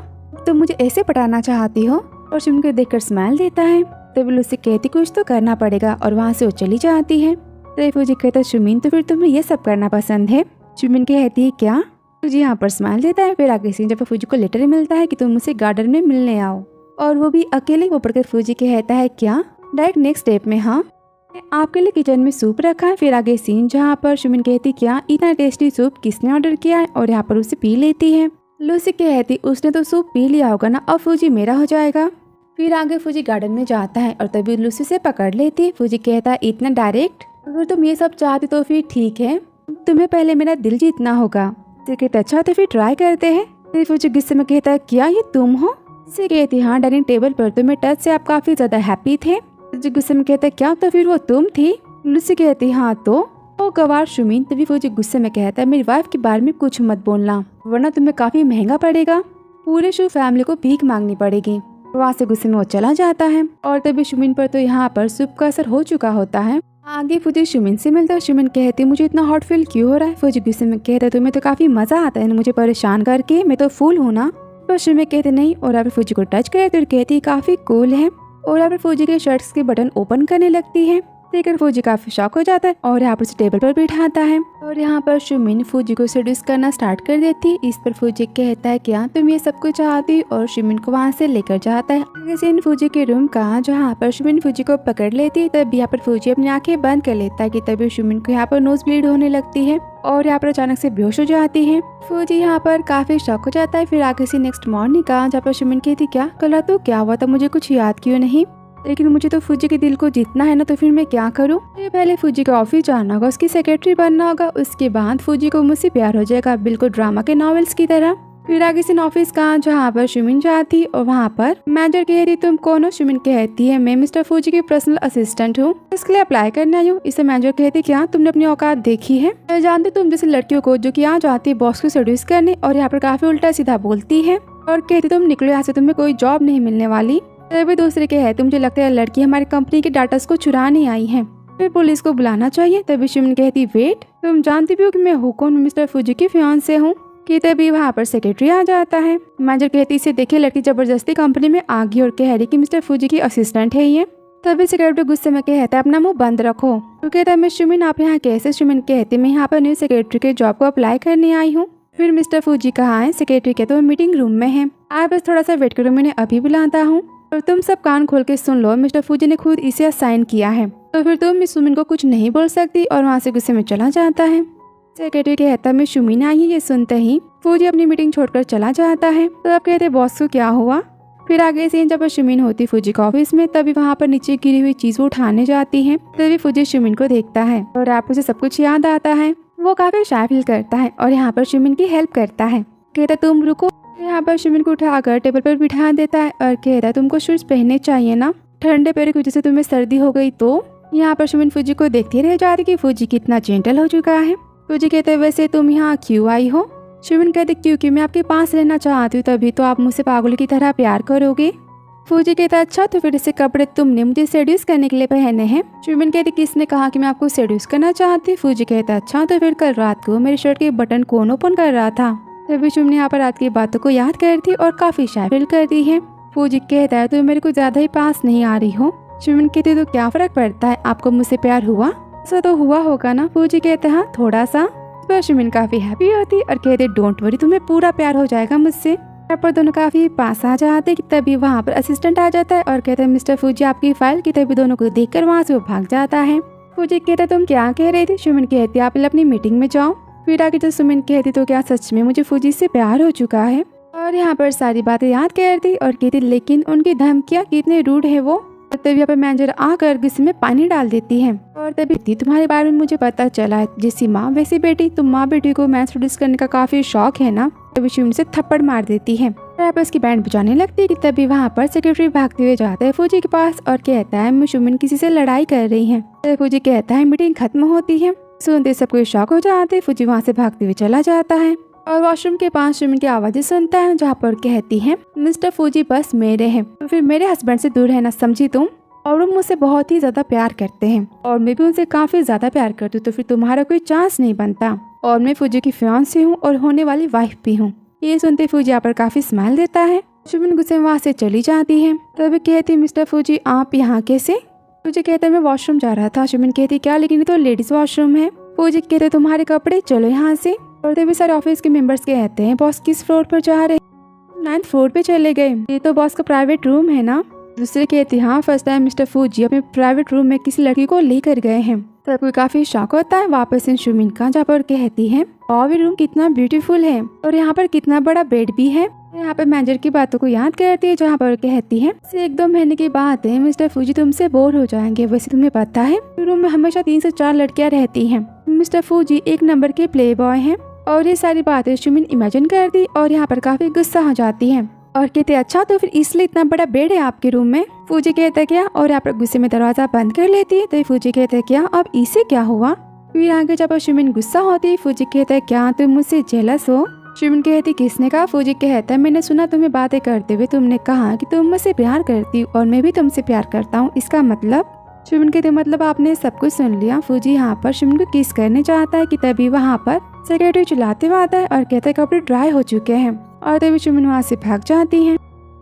तुम मुझे ऐसे पटाना चाहती हो। और शुमिन को देखकर स्माइल देता है। तभी लूसी कहती कुछ तो करना पड़ेगा और वहाँ से वो चली जाती है। तभी फूजी कहता शुमिन तो फिर तुम्हें ये सब करना पसंद है। शुमिन कहती है क्या। फूजी यहाँ पर स्माइल देता है। फिर आगे सीन जब फूजी को लेटर मिलता है कि तुम मुझसे गार्डन में मिलने आओ और वो भी अकेले। वो पढ़कर फूजी कहता है क्या डायरेक्ट नेक्स्ट स्टेप में हाँ आपके लिए किचन में सूप रखा है। फिर आगे सीन जहाँ पर शुमिन कहती क्या इतना टेस्टी सूप किसने ऑर्डर किया है और यहाँ पर उसे पी लेती है। लूसी कहती उसने तो सूप पी लिया होगा ना, अब फूजी मेरा हो जाएगा। फिर आगे फूजी गार्डन में जाता है और तभी लूसी से पकड़ लेती है। फूजी कहता है इतना डायरेक्ट, अगर तुम ये सब चाहती तो फिर ठीक है, तुम्हें पहले मेरा दिल जीतना होगा। कहता अच्छा तो फिर ट्राई करते हैं। फिर फूजी गुस्से में कहता है क्या ये तुम हो। से कहती हाँ डाइनिंग टेबल पर तुम्हें टच से आप काफी ज्यादा हैप्पी थे। फूजी गुस्से में कहता है क्या तो फिर वो तुम थी। लूसी कहती हाँ तो ओ गवार शुमिन। तभी फूजी गुस्से में कहता है मेरी वाइफ के बारे में कुछ मत बोलना वरना तुम्हें काफी महंगा पड़ेगा, पूरे शू फैमिली को भीख मांगनी पड़ेगी। वहाँ से गुस्से में वो चला जाता है। और तभी शुमिन पर तो यहाँ पर सूप का असर हो चुका होता है। आगे फूजी शुमिन से मिलता है। शुमिन कहती मुझे इतना हॉट फील क्यों हो रहा है। फूजी गुस्से में कहता है तुम्हें तो काफी मजा आता है ना मुझे परेशान करके, मैं तो फूल हूँ ना। पर शुमिन कहते नहीं और यहाँ पर फूजी को टच करे तो कहती काफी कूल है। और यहाँ पर फूजी के शर्ट्स के बटन ओपन करने लगती है। देखकर फूजी काफी शॉक हो जाता है और यहाँ पर उसे टेबल पर बिठाता है। और यहाँ पर शुमिन फूजी को सेड्यूस करना स्टार्ट कर देती है। इस पर फूजी कहता है क्या तुम ये सब कुछ चाहती, और शुमिन को वहाँ से लेकर जाता है। इन फूजी के रूम का जहाँ पर शुमिन फूजी को पकड़ लेती है। तब यहाँ पर फूजी अपनी आंखें बंद कर लेता है कि तभी शुमिन को यहाँ पर नोज ब्लीड होने लगती है और यहाँ पर अचानक से बेहोश हो जाती है। फूजी यहाँ पर काफी शॉक हो जाता है। फिर आगे से नेक्स्ट मॉर्निंग का जहाँ पर शुमिन कहती क्या कल रात तो क्या हुआ था, मुझे कुछ याद क्यों नहीं, लेकिन मुझे तो फूजी के दिल को जीतना है ना, तो फिर मैं क्या करूं। पहले फूजी का ऑफिस जाना होगा, उसकी सेक्रेटरी बनना होगा, उसके बाद फूजी को मुझसे प्यार हो जाएगा बिल्कुल ड्रामा के नॉवेल्स की तरह। फिर आगे से ऑफिस का जहाँ पर शुमिन जाती और वहाँ पर मैनेजर कह रही तुम कौन हो। शुमिन कहती है मैं मिस्टर फूजी की पर्सनल असिस्टेंट हूँ, इसके लिए अप्लाई करने आई हूँ। इसे मैनेजर कहती क्या तुमने अपनी औकात देखी है, मैं जानती तुम जैसे लड़कियों को जो कि यहाँ जाती है बॉस को सेड्यूस करने, और यहाँ पर काफी उल्टा सीधा बोलती है और कहती तुम निकलो यहाँ से, तुम्हें कोई जॉब नहीं मिलने वाली। तभी दूसरे के है मुझे लगता है लड़की हमारी कंपनी के डाटा को चुराने आई है, फिर पुलिस को बुलाना चाहिए। तभी शुमिन कहती वेट तुम जानती भी हो कि मैं हूँ कौन, मिस्टर फूजी की फियांसे हूँ। कि तभी वहाँ पर सेक्रेटरी आ जाता है। मैनेजर कहती इसे देखिए लड़की जबरदस्ती कंपनी में आ गई और कह रही कि मिस्टर फूजी की असिस्टेंट है ये। तभी सेक्रेटरी गुस्से में कहता है अपना मुंह बंद रखो। तो कहता है मैं शुमिन आप यहाँ कैसे। शुमिन कहती मैं यहाँ पर न्यू सेक्रेटरी के जॉब को अप्लाई करने आई हूँ। फिर मिस्टर फूजी कहाँ है। सेक्रेटरी कहते वो मीटिंग रूम में है, आप बस थोड़ा सा वेट करो, मैंने अभी बुलाता हूँ। और तुम सब कान खोल के सुन लो, मिस्टर फूजी ने खुद इसे असाइन किया है, तो फिर तुम मिस शुमिन को कुछ नहीं बोल सकती। और वहाँ से गुस्से में चला जाता है। सेक्रेटरी कहता मैं शुमिन आई है। ये सुनते ही फूजी अपनी मीटिंग छोड़कर चला जाता है। तो अब कहते बॉस को क्या हुआ। फिर आगे से जब शुमिन होती फूजी के ऑफिस में, तभी वहाँ पर नीचे गिरी हुई चीज वो उठाने जाती है। तभी फूजी शुमिन को देखता है और आप उसे सब कुछ याद आता है। वो काफी शाय फील करता है और यहाँ पर शुमिन की हेल्प करता है। कहता तुम रुको। यहाँ पर शुमिन को उठाकर टेबल पर बिठा देता है और कहता है तुमको शूज पहनने चाहिए ना, ठंडे पैर की वजह से तुम्हें सर्दी हो गई। तो यहाँ पर शुमिन फूजी को देखती रह जा रही कि फूजी कितना जेंटल हो चुका है। फूजी कहते वैसे तुम यहाँ क्यों आई हो। शुमिन कहते क्योंकि मैं आपके पास रहना चाहती हूँ, तभी तो आप मुझसे पागल की तरह प्यार करोगे। फूजी कहता अच्छा तो फिर ऐसे कपड़े तुमने मुझे सेड्यूस करने के लिए पहने हैं। शुमिन कहते किसने कहा कि मैं आपको सेड्यूस करना चाहती। फूजी कहता अच्छा तो फिर कल रात को मेरे शर्ट के बटन कौन ओपन कर रहा था। तभी शुमिन यहाँ पर रात की बातों को याद करती और काफी शाय फील करती है। फूजी कहता है तो मेरे को ज्यादा ही पास नहीं आ रही हो। शुमिन कहती तो क्या फर्क पड़ता है, आपको मुझसे प्यार हुआ, ऐसा तो हुआ होगा ना। फूजी कहता है हाँ थोड़ा सा। पर शुमिन काफी हैप्पी होती और कहते डोंट वरी तुम्हें पूरा प्यार हो जाएगा मुझसे। यहाँ पर दोनों काफी पास आ जाते कि तभी वहाँ पर असिस्टेंट आ जाता है और कहते हैं मिस्टर फूजी आपकी फाइल की। तभी दोनों को देखकर वहाँ से वो भाग जाता है। फूजी कहता तुम क्या कह रही थी? सुमिन कहती आप अपनी मीटिंग में जाओ। फिर आगे जब सुमिन कहती तो क्या सच में मुझे फूजी से प्यार हो चुका है? और यहाँ पर सारी बातें याद करती और कहती लेकिन उनकी धमकियाँ कितने रूड है वो। तभी यहाँ पर मैनेजर आकर गुस्से में पानी डाल देती है और तभी तुम्हारे बारे में मुझे पता चला है, जैसी माँ वैसी बेटी। तुम माँ बेटी को मैच प्रोड्यूस करने का काफी शौक है ना। तभी सुमिन से थप्पड़ मार देती है। यहाँ पर उसकी बैंड बजाने लगती है कि तभी वहाँ पर सेक्रेटरी भागते हुए जाता है फूजी के पास और कहता है सुमिन किसी से लड़ाई कर रही है। तो फूजी कहता है मीटिंग खत्म होती है। सुनते सबको शौक हो जाते हैं। फूजी वहाँ से भागते हुए चला जाता है और वॉशरूम के पास सुमिन की आवाजें सुनता है जहाँ पर कहती है मिस्टर फूजी बस मेरे हैं, तो फिर मेरे हस्बैंड से दूर रहना समझी तुम। और वो मुझसे बहुत ही ज्यादा प्यार करते हैं और मैं भी उनसे काफी ज्यादा प्यार करती हूँ, तो फिर तुम्हारा कोई चांस नहीं बनता। और मैं फूजी की फियांसी हूँ और होने वाली वाइफ भी हूँ। ये सुनते फूजी यहाँ पर काफी स्माइल देता है। सुमिन गुस्से में वहाँ से चली जाती है। तभी कहती मिस्टर फूजी आप यहाँ कैसे? फूजी कहते मैं वॉशरूम जा रहा था। सुमिन कहती क्या लेकिन ये तो लेडीज वॉशरूम है। फूजी कहते तुम्हारे कपड़े, चलो यहाँ से। और तभी सारे ऑफिस के मेंबर्स कहते हैं बॉस किस फ्लोर पर जा रहे? 9th फ्लोर पे चले गए। ये तो बॉस का प्राइवेट रूम है ना। दूसरे कहते हाँ फर्स्ट टाइम मिस्टर फूजी अपने प्राइवेट रूम में किसी लड़की को लेकर गए हैं। तब कोई काफी शौक होता है वापस इन सुमिन का, जहाँ पर कहती है और रूम कितना ब्यूटीफुल है और यहाँ पर कितना बड़ा बेड भी है। यहाँ पर मैनेजर की बातों को याद करती है जहाँ पर कहती है 1-2 महीने की बात है, मिस्टर फूजी तुमसे बोर हो जाएंगे। वैसे तुम्हें पता है रूम में हमेशा 3 से 4 लड़कियाँ रहती हैं। मिस्टर फूजी 1 नंबर के प्ले बॉय है। और ये सारी बातें सुमिन इमेजिन करती और यहाँ पर काफी गुस्सा हो जाती है और कहते अच्छा तो फिर इसलिए इतना बड़ा बेड है आपके रूम में? फूजी कहता क्या और यहाँ पर गुस्से में दरवाजा बंद कर लेती है। तो फूजी कहते क्या अब इसे क्या हुआ? फिर आगे जब सुमिन गुस्सा होती है फूजी कहता है क्या तुम मुझसे जेलस हो? सुमिन कहती किसने कहा? फूजी कहता है मैंने सुना तुम्हें बातें करते हुए तुमने कहा कि तुम मुझसे प्यार करती हो और मैं भी तुमसे प्यार करता हूँ, इसका मतलब? सुमिन कहते मतलब आपने सब कुछ सुन लिया। फूजी यहाँ पर सुमिन को किस करने चाहता है कि तभी वहाँ पर सेक्रेटरी चिल्लाते हुए आता है और कहता है कपड़े ड्राई हो चुके हैं। और तभी सुमिन वहाँ से भाग जाती है।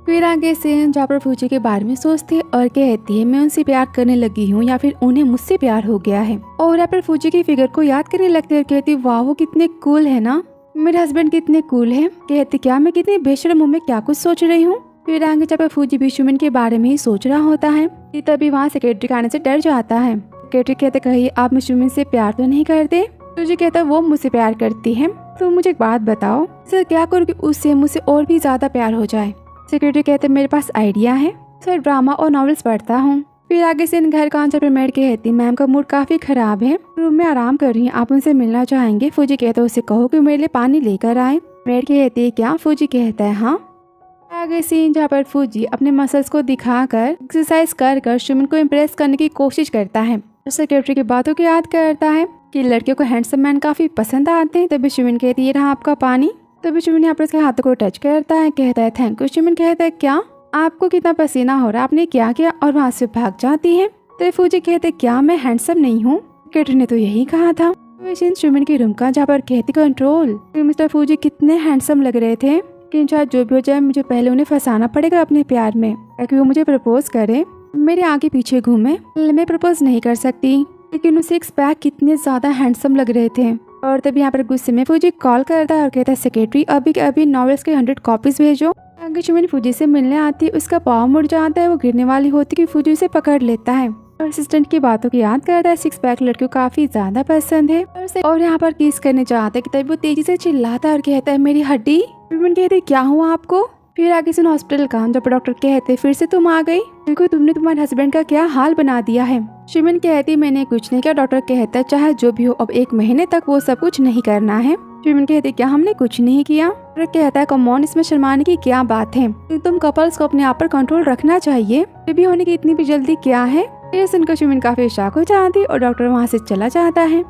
फिर आगे से जहाँ पर फूजी के बारे में सोचती है और कहती है मैं उनसे प्यार करने लगी हूँ या फिर उन्हें मुझसे प्यार हो गया है। और यहाँ पर फूजी की फिगर को याद करने लगती है और कहती है वाह वो कितने कूल है ना, मेरे हस्बैंड कितने कूल है। कहती क्या मैं कितनी बेशर्म हूँ, मैं क्या कुछ सोच रही हूँ। फिर आगे जब फूजी भी सुमिन के बारे में ही सोच रहा होता है तभी वहाँ सेक्रेटरी आने से डर जाता है। सेक्रेटरी कहते कहीं आप सुमिन से प्यार तो नहीं करते? फूजी कहता वो मुझसे प्यार करती है। तो मुझे एक बात बताओ सर क्या करूँ कि उससे मुझसे और भी ज्यादा प्यार हो जाए? सेक्रेटरी कहते मेरे पास आइडिया है सर, ड्रामा और नॉवेल्स पढ़ता हूँ। फिर आगे से इन घर काउंटर पर मेड कहती मैम का मूड काफी खराब है, रूम में आराम कर रही है, आप उनसे मिलना चाहेंगे? फूजी कहता उसे कहो कि मेरे लिए पानी लेकर आए। मेड कहती है क्या? फूजी कहता है हाँ। आगे सीन जहाँ पर फूजी अपने मसल्स को दिखाकर एक्सरसाइज कर सुमिन को इम्प्रेस करने की कोशिश करता है। सेक्रेटरी की बातों को याद करता है कि लड़कियों को हैंडसम मैन काफी पसंद आते हैं। तभी सुमिन कहती है रहा आपका पानी। तभी सुमिन यहाँ पर उसके हाथों को टच करता है, कहता है थैंक यू। सुमिन कहता है क्या आपको कितना पसीना हो रहा है, आपने क्या किया? और वहाँ से भाग जाती है। तो फूजी कहते क्या मैं हैंडसम नहीं हूँ? सेक्रेटरी ने तो यही कहा था। सुमिन के रूम का जहाँ पर कहती कंट्रोल। मिस्टर फूजी कितने हैंडसम लग रहे थे कि चाहे जो भी हो जाए मुझे पहले उन्हें फंसाना पड़ेगा अपने प्यार में, ताकि वो मुझे प्रपोज करे, मेरे आगे पीछे घूमे। मैं प्रपोज नहीं कर सकती, लेकिन उसे 6 पैक कितने ज्यादा हैंडसम लग रहे थे। और तभी यहाँ पर गुस्से में फूजी कॉल करता है और कहता है सेक्रेटरी अभी के अभी नॉवेल्स के 100 कॉपीज भेजो। आगे सुमिन फूजी से मिलने आती है, उसका पाँव मुड़ जाता है, वो गिरने वाली होती कि फूजी उसे पकड़ लेता है और असिस्टेंट की बातों की याद करता है। 6 पैक लड़कियों काफी ज्यादा पसंद है और यहाँ पर किस करने चाहता है कि तभी वो तेजी से चिल्लाता है और कहता है मेरी हड्डी। सुमिन कहते क्या हुआ आपको? फिर आगे सुन हॉस्पिटल का जब डॉक्टर कहते फिर से तुम आ गई, देखो तुमने तुम्हारे हस्बैंड का क्या हाल बना दिया है। सुमिन कहती मैंने कुछ नहीं किया। डॉक्टर कहता चाहे जो भी हो अब 1 महीने तक वो सब कुछ नहीं करना है। सुमिन कहती क्या हमने कुछ नहीं किया? डॉक्टर कहता है कमॉन इसमें शर्माने की क्या बात है, तुम कपल्स को अपने आप पर कंट्रोल रखना चाहिए, बेबी होने की इतनी भी जल्दी क्या है। फिर सुनकर सुमिन काफी शॉक हो जाती और डॉक्टर वहाँ से चला जाता है।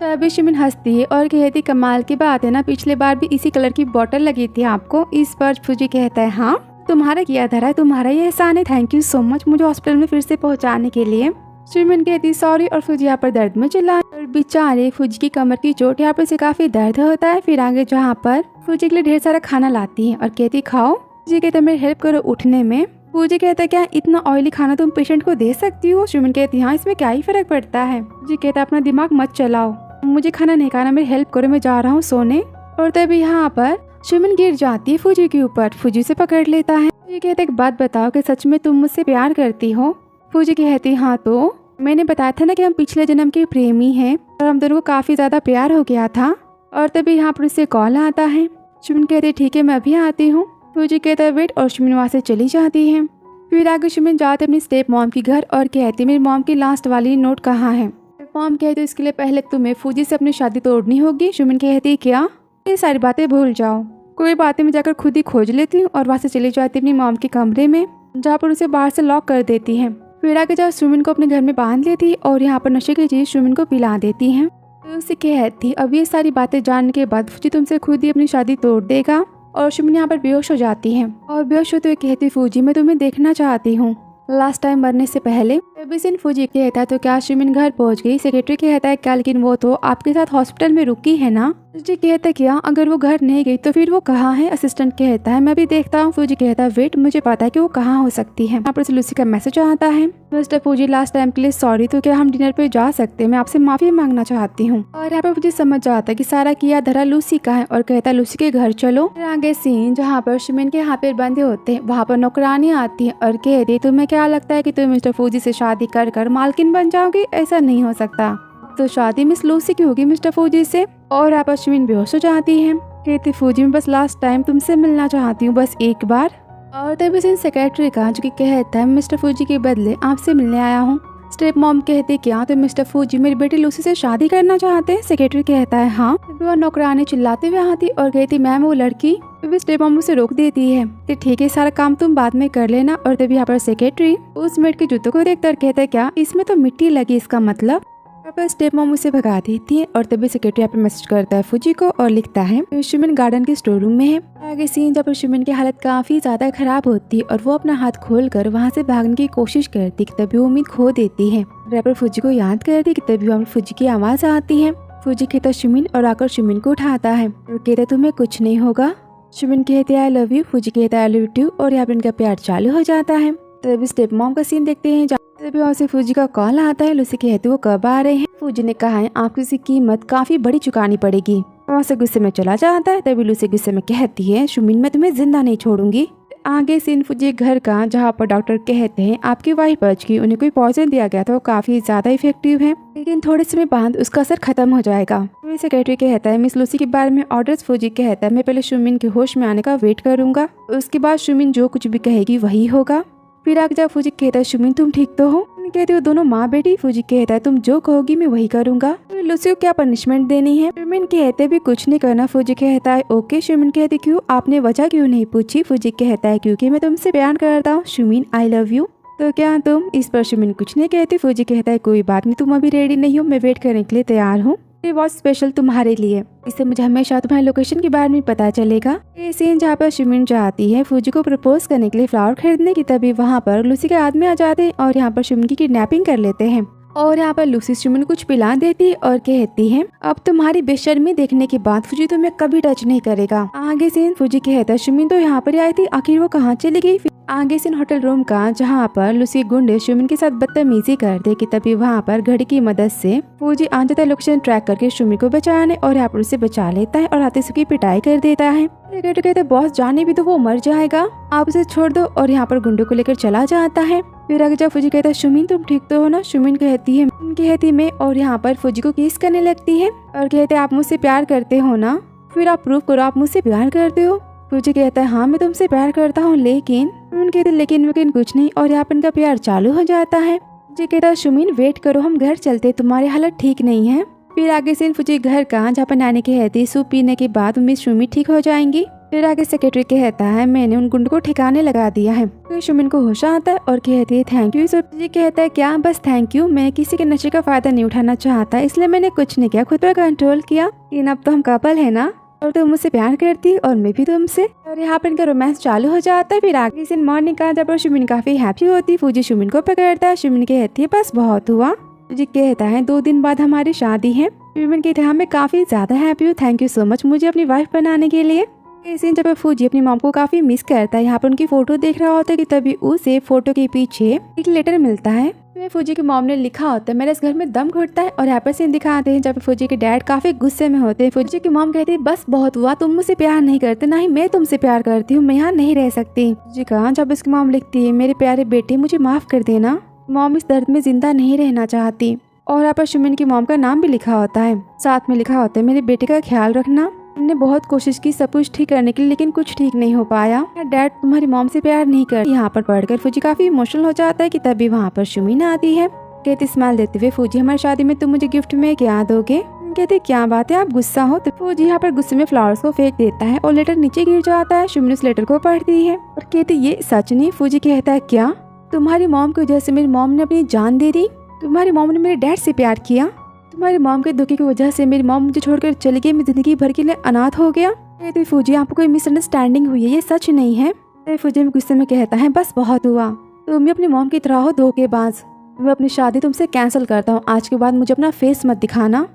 तभी सुमिन हंसती है और कहती कमाल की बात है ना, पिछले बार भी इसी कलर की बोतल लगी थी आपको। इस बार फूजी कहता है हाँ तुम्हारा किया धरा है, तुम्हारा ही एहसान है, थैंक यू सो मच मुझे हॉस्पिटल में फिर से पहुंचाने के लिए। सुमिन कहती सॉरी और फूजी यहाँ पर दर्द में चिल्ला और बेचारे फूजी की कमर की चोट, यहाँ पर से काफी दर्द होता है। फिर आगे जहाँ पर फूजी के लिए ढेर सारा खाना लाती है और कहती खाओ। फूजी कहते मेरी हेल्प करो उठने में। फूजी कहता है क्या इतना ऑयली खाना तुम पेशेंट को दे सकती हो? सुमिन कहती हाँ इसमें क्या ही फर्क पड़ता है। फूजी कहता अपना दिमाग मत चलाओ, मुझे खाना नहीं खाना, मेरी हेल्प करो, मैं जा रहा हूँ सोने। और तभी यहाँ पर सुमिन गिर जाती है फूजी के ऊपर, फूजी से पकड़ लेता है। फूजी कहते एक बात बताओ कि सच में तुम मुझसे प्यार करती हो? फूजी कहती हाँ, तो मैंने बताया था ना कि हम पिछले जन्म के प्रेमी हैं और हम दोनों को काफी ज्यादा प्यार हो गया था। और तभी यहाँ पर उससे कॉल आता है। सुमिन कहती ठीक है मैं अभी आती हूँ। फूजी कहता है वेट, और सुमिन वहाँ से चली जाती है। फिर आगे सुमिन जाते अपनी स्टेप मॉम की घर और कहती मेरी मॉम की लास्ट वाली नोट कहाँ है? मॉम कहती इसके लिए पहले तुम्हें फूजी से अपनी शादी तोड़नी होगी। सुमिन कहती क्या? ये सारी बातें भूल जाओ, कोई बातें मैं जाकर खुद ही खोज लेती हूँ। और वहाँ से चली जाती अपनी मॉम के कमरे में, जहाँ पर उसे बाहर से लॉक कर देती है। फिर आगे जब सुमिन को अपने घर में बांध लेती और यहाँ पर नशे की चीज सुमिन को पिला देती है। तो उसे कहती अब ये सारी बातें जानने के बाद फूजी तुमसे खुद ही अपनी शादी तोड़ देगा। और सुमिन यहाँ पर बेहोश हो जाती है और बेहोश होते हुए कहती फूजी मैं तुम्हें देखना चाहती हूँ लास्ट टाइम मरने से पहले। तभी सिन फूजी कहता है तो क्या सुमिन घर पहुंच गई? सेक्रेटरी कहता है क्या, लेकिन वो तो आपके साथ हॉस्पिटल में रुकी है ना? फूजी कहता है क्या, अगर वो घर नहीं गई तो फिर वो कहाँ है? असिस्टेंट कहता है मैं भी देखता हूँ। फूजी कहता है वेट, मुझे पता है कि वो कहाँ हो सकती है। यहाँ पर लूसी का मैसेज आता है मिस्टर फूजी लास्ट टाइम के लिए सॉरी, तो क्या हम डिनर पे जा सकते हैं? मैं आपसे माफी मांगना चाहती हूँ। और यहाँ पर फूजी समझ जाता है कि सारा किया धरा लूसी का है और कहता है लूसी के घर चलो। फिर आगे सीन जहाँ पर सुमिन के हाथ पैर बंधे होते हैं, वहाँ पर नौकरानी आती है और कहती है तुम्हें क्या लगता है कि तुम मिस्टर फूजी से शादी कर कर मालकिन बन जाओगी? ऐसा नहीं हो सकता, तो शादी मिस लूसी की होगी मिस्टर फूजी से। और यहाँ पर सुमिन बेहोश हो जाती है। कहती फूजी मैं बस लास्ट टाइम तुमसे मिलना चाहती हूँ, बस एक बार। और तभी से सेक्रेटरी का जो कि कहता है मिस्टर फूजी के बदले आपसे मिलने आया हूँ। स्टेप मॉम कहते क्या तो मिस्टर फूजी मेरी बेटी लूसी से शादी करना चाहते हैं? सेक्रेटरी कहता है हाँ। वो नौकरानी चिल्लाते हुए आती और कहती मैम वो लड़की। तभी स्टेप मॉम उसे रोक देती है कि ठीक है सारा काम तुम बाद में कर लेना। और तभी यहाँ पर सेक्रेटरी उस मेड के जूतों को देखकर कहता है क्या इसमें तो मिट्टी लगी, इसका मतलब? यहाँ पर स्टेप मॉम उसे भगा देती है। और तभी सेक्रेटरी यहाँ पर मैसेज करता है फूजी को और लिखता है सुमिन गार्डन के स्टोर रूम में है। आगे सीन जब सुमिन की हालत काफी ज्यादा खराब होती है और वो अपना हाथ खोलकर वहाँ से भागने की कोशिश करती है, तभी वो उम्मीद खो देती है। रैपर फूजी को याद करती कि तभी वहाँ फूजी की आवाज आती है। फूजी कहता सुमिन और आकर सुमिन को उठाता है और कहता तुम्हें कुछ नहीं होगा। सुमिन कहते आई लव यू, फूजी कहता आई लव यू टू। और यहाँ पर इनका प्यार चालू हो जाता है। तभी स्टेप मॉम का सीन देखते हैं। तभी वहाँ से फूजी का कॉल आता है। लूसी कहती वो कब आ रहे हैं? फूजी ने कहा है आपको इसकी कीमत काफी बड़ी चुकानी पड़ेगी। वहाँ से गुस्से में चला जाता है। तभी लूसी गुस्से में कहती है सुमिन मैं तुम्हें जिंदा नहीं छोड़ूंगी। आगे सीन फूजी घर का जहाँ पर डॉक्टर कहते हैं आपकी वाइफ बच गई, उन्हें कोई पॉइजन दिया गया था, वो काफी ज्यादा इफेक्टिव है लेकिन थोड़े समय बाद उसका असर खत्म हो जाएगा। सेक्रेटरी कहता है मिस लूसी के बारे में ऑर्डर्स। फूजी कहता है मैं पहले सुमिन के होश में आने का वेट करूंगा, उसके बाद सुमिन जो कुछ भी कहेगी वही होगा। फिर आगे जब फूजी कहता है सुमिन तुम ठीक तो हो? कहते हो दोनों माँ बेटी। फूजी कहता है तुम जो कहोगी मैं वही करूंगा। तो लूसी को क्या पनिशमेंट देनी है? सुमिन कहते भी कुछ नहीं करना। फूजी कहता है ओके। सुमिन कहती क्यों, आपने वजह क्यों नहीं पूछी? फूजी कहता है क्योंकि मैं तुमसे प्यार करता हूँ सुमिन, आई लव यू। तो क्या तुम? इस पर सुमिन कुछ नहीं कहती। फूजी कहता है कोई बात नहीं, तुम अभी रेडी नहीं हो, मैं वेट करने के लिए तैयार हूँ, ये बहुत स्पेशल तुम्हारे लिए, इससे मुझे हमेशा तुम्हारे लोकेशन के बारे में पता चलेगा। ये सीन जहाँ पर सुमिन जाती है फूजी को प्रपोज करने के लिए फ्लावर खरीदने की, तभी वहाँ पर लूसी के आदमी आ जाते हैं और यहाँ पर सुमिन की किडनैपिंग कर लेते हैं। और यहाँ पर लूसी सुमिन कुछ पिला देती है और कहती है अब तुम्हारी बेशर्मी देखने के बाद फूजी तुम्हें कभी टच नहीं करेगा। आगे सीन फूजी कहता है सुमिन तो यहाँ पर आई थी, आखिर वो कहाँ चली गई? आगे सीन होटल रूम का जहाँ पर लूसी गुंडे सुमिन के साथ बदतमीजी करते कि तभी वहाँ पर घड़ी की मदद से फूजी आ जाता है लोकेशन ट्रैक करके सुमिन को बचाने और यहाँ पर उसे बचा लेता है और आते उसकी पिटाई कर देता है। कहते बॉस जाने भी तो वो मर जाएगा, आप उसे छोड़ दो। और यहाँ पर गुंडों को लेकर चला जाता है। फिर आगे जब फूजी कहता है सुमिन तुम ठीक तो हो ना? सुमिन कहती मैं। और यहाँ पर फूजी को किस करने लगती है और कहते आप मुझसे प्यार करते हो ना, फिर आप प्रूव करो आप मुझसे प्यार करते हो। फूजी कहता है हाँ मैं तुमसे प्यार करता हूँ, लेकिन कहते लेकिन कुछ नहीं। और यहाँ पर इनका प्यार चालू हो जाता है। फूजी कहता है सुमिन वेट करो, हम घर चलते, तुम्हारी हालत ठीक नहीं है। फिर आगे से फूजी घर का जहाँ पर नानी कहती सूप पीने के बाद उम्मीद सुमिन ठीक हो जाएंगी। फिर आगे सेक्रेटरी कहता है मैंने उन गुंडों को ठिकाने लगा दिया है। फिर सुमिन को होश आता है और कहती है थैंक यू। फूजी कहता है क्या बस थैंक यू? मैं किसी के नशे का फायदा नहीं उठाना चाहता, इसलिए मैंने कुछ नहीं किया, खुद पर कंट्रोल किया। लेकिन अब तो हम कपल है ना, और तुम मुझसे प्यार करती और मैं भी तुमसे। और यहाँ पर इनका रोमांस चालू हो जाता है। फिर आगे दिन मॉर्निंग का जब सुमिन काफी हैप्पी होती है, फूजी सुमिन को पकड़ता है। सुमिन कहती है बस बहुत हुआ। फूजी कहता है 2 दिन बाद हमारी शादी है। सुमिन कहती है मैं काफी ज्यादा हैप्पी हूँ, थैंक यू सो मच मुझे अपनी वाइफ बनाने के लिए। ये सीन जब फूजी अपनी मॉम को काफी मिस करता है, यहाँ पर उनकी फोटो देख रहा होता है कि तभी उसे फोटो के पीछे एक लेटर मिलता है। फूजी की मॉम ने लिखा होता है मेरे इस घर में दम घुटता है। और यहाँ पर सीन दिखाते हैं जब फूजी के डैड काफी गुस्से में होते हैं। फूजी की मॉम कहती है बस बहुत हुआ, तुम मुझसे प्यार नहीं करते, ना ही मैं तुमसे प्यार करती हूँ, मैं यहाँ नहीं रह सकती। फूजी कहा जब इसकी मॉम लिखती है मेरे प्यारे बेटे मुझे माफ कर देना, मॉम इस दर्द में जिंदा नहीं रहना चाहती। और यहाँ पर शुमिन की मॉम का नाम भी लिखा होता है, साथ में लिखा होता है मेरे बेटे का ख्याल रखना, हमने बहुत कोशिश की सब कुछ ठीक करने के लिए लेकिन कुछ ठीक नहीं हो पाया, डैड तुम्हारी मॉम से प्यार नहीं कर। यहाँ पर पढ़कर फूजी काफी इमोशनल हो जाता है कि तभी वहाँ पर शुमिन आती है। कहती स्माइल देते हुए फूजी हमारी शादी में तुम मुझे गिफ्ट में क्या दोगे। कहते क्या बात है आप गुस्सा हो। तो फूजी यहाँ पर गुस्से में फ्लावर्स को फेंक देता है और लेटर नीचे गिर जाता है। शुमिन उस लेटर को पढ़ती है और कहती ये सच नहीं। फूजी कहता है क्या, तुम्हारी मॉम की वजह से मेरी मॉम ने अपनी जान दे दी, तुम्हारी मॉम ने मेरे डैड से प्यार किया, तुम्हारी मॉम के धोखे की वजह से मेरी मॉम मुझे छोड़कर चली गई, मैं जिंदगी भर के लिए अनाथ हो गया। कहती फूजी आपको कोई मिसअंडरस्टैंडिंग हुई है, ये सच नहीं है। फूजी में गुस्से में कहता है बस बहुत हुआ, तुम भी अपनी मॉम की तरह हो धोखेबाज, मैं अपनी शादी तुमसे कैंसिल करता हूँ, आज के बाद मुझे अपना फेस मत दिखाना।